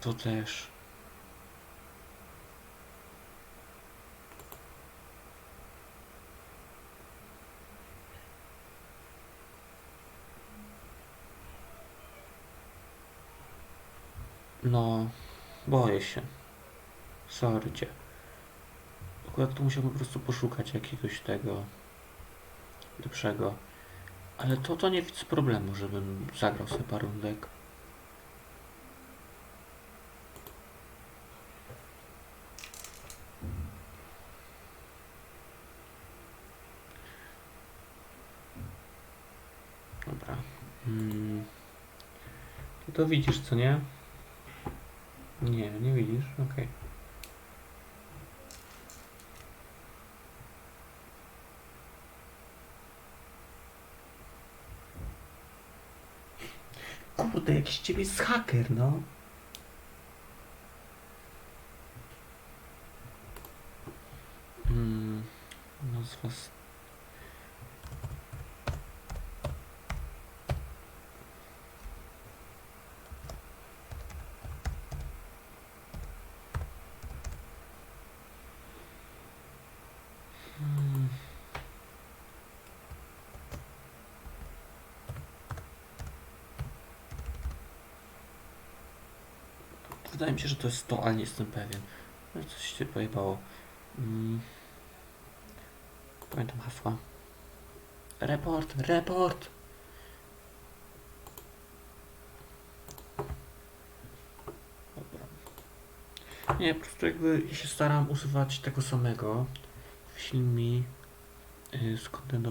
To też. No, boję się. Sorry cię. Akurat tu musiałbym po prostu poszukać jakiegoś tego lepszego. Ale to nie widzę problemu, żebym zagrał sobie parę rundek. Dobra. To widzisz, co nie? Nie, nie widzisz? Okej. Kurde, jakiś ciebie jest haker, no. Nazwa... Wydaje mi się, że to jest to, ale nie jestem pewien. No coś się pojebało. Pamiętam hasła. Report, report! Dobra. Nie, po prostu jakby ja się staram używać tego samego. Wyślij mi z content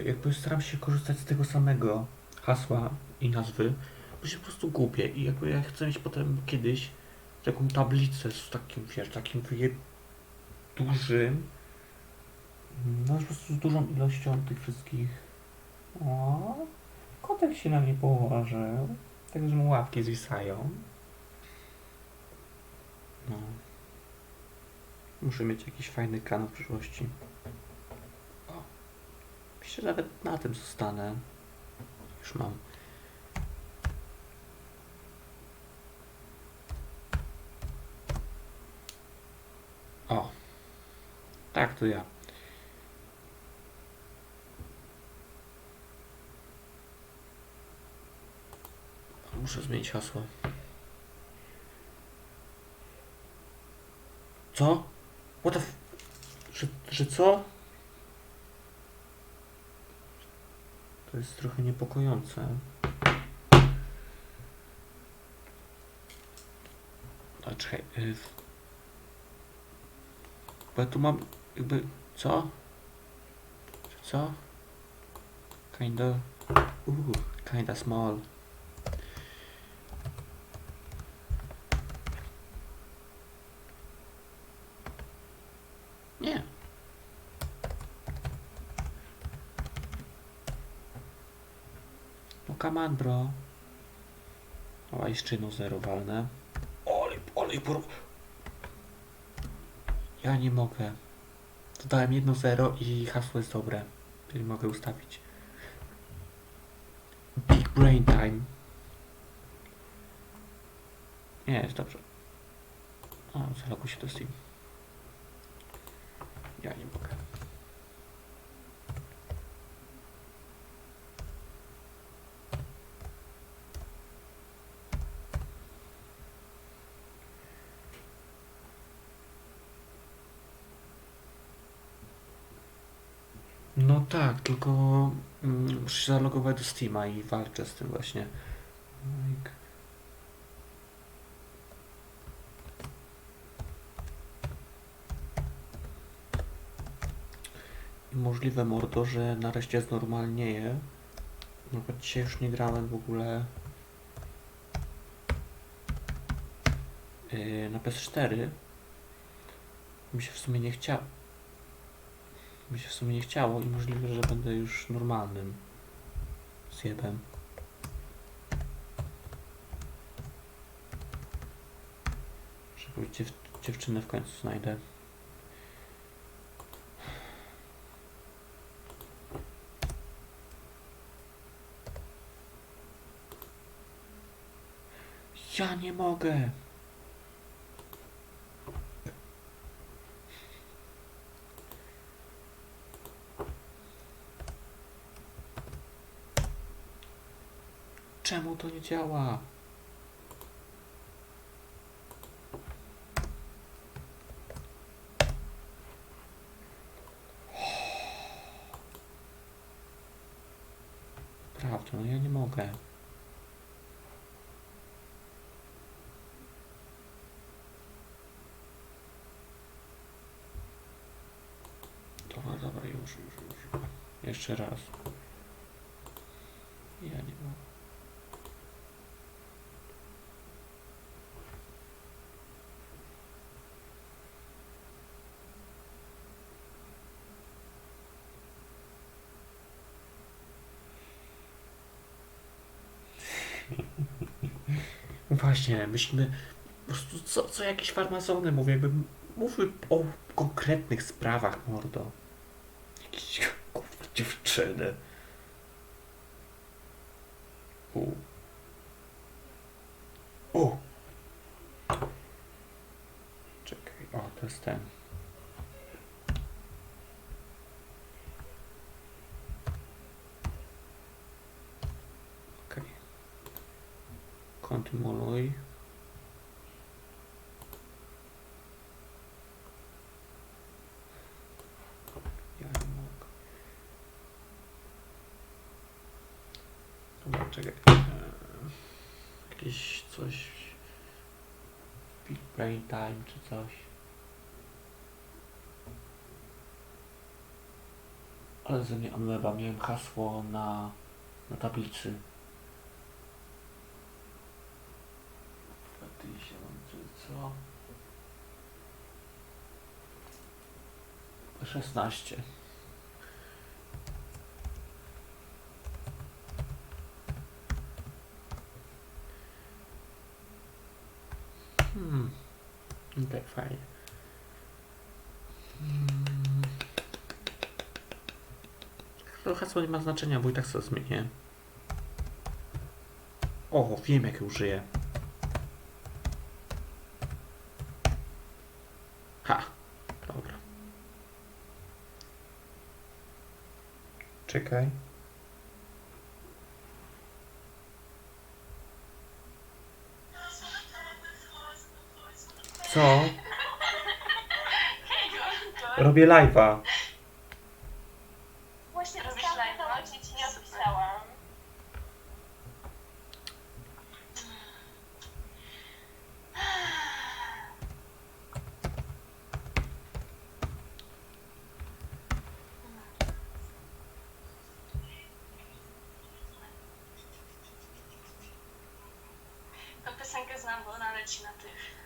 jakby staram się korzystać z tego samego hasła i nazwy, bo się po prostu gubię i jakby ja chcę mieć potem kiedyś taką tablicę z takim, wiesz, takim dużym No po prostu z dużą ilością tych wszystkich. O, kotek się na mnie położył. Tak, że mu łapki zwisają. No. Muszę mieć jakiś fajny ekran w przyszłości. O. Myślę, że nawet na tym zostanę. Już mam. O. Tak, to ja. Muszę zmienić hasło. Co? What the f... Że co? To jest trochę niepokojące. A czekaj. Bo ja tu mam jakby... Co? Czy co? Kinda small. Nie. No come on, bro. O, a jeszcze jedno zero walne. Olej, ja nie mogę. Dodałem 1-0 i hasło jest dobre. Czyli mogę ustawić. Big brain time. Nie, jest dobrze. O, zaloguj się do Steam. Ja nie mogę. No tak, tylko muszę się zalogować do Steama i walczę z tym właśnie. I możliwe, mordo, że nareszcie znormalnieje. No choć dzisiaj już nie grałem w ogóle na PS4. Mi się w sumie nie chciało. I możliwe, że będę już normalnym zjebem. Żeby dziewczynę w końcu znajdę. Ja nie mogę. Czemu to nie działa? Prawda, no ja nie mogę. Dobra, już. Jeszcze raz. Ja nie mogę. Właśnie, myśmy po prostu co jakieś farmazony mówię, jakby mówiły o konkretnych sprawach, mordo. Jakieś kurwa dziewczyny. Czekaj, o, to jest ten. Okej. Kontynuuj. Ja nie mogę. Dobra, czekaj. Jakieś coś... Big brain time czy coś. Ale ze mnie ameba, miałem hasło na tablicy. Co? 16. Tak, fajnie. To hasło nie ma znaczenia, bo i tak sobie zmienię. O, wiem jak użyję. Ha, dobra. Czekaj. Co? Robię live'a. Właśnie robisz live'a, ci nie odpisałam. Tą piosenkę znam, bo ona leci na tych.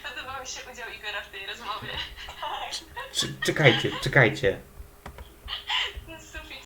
Podobał mi się udział Igora w tej rozmowie. Czekajcie.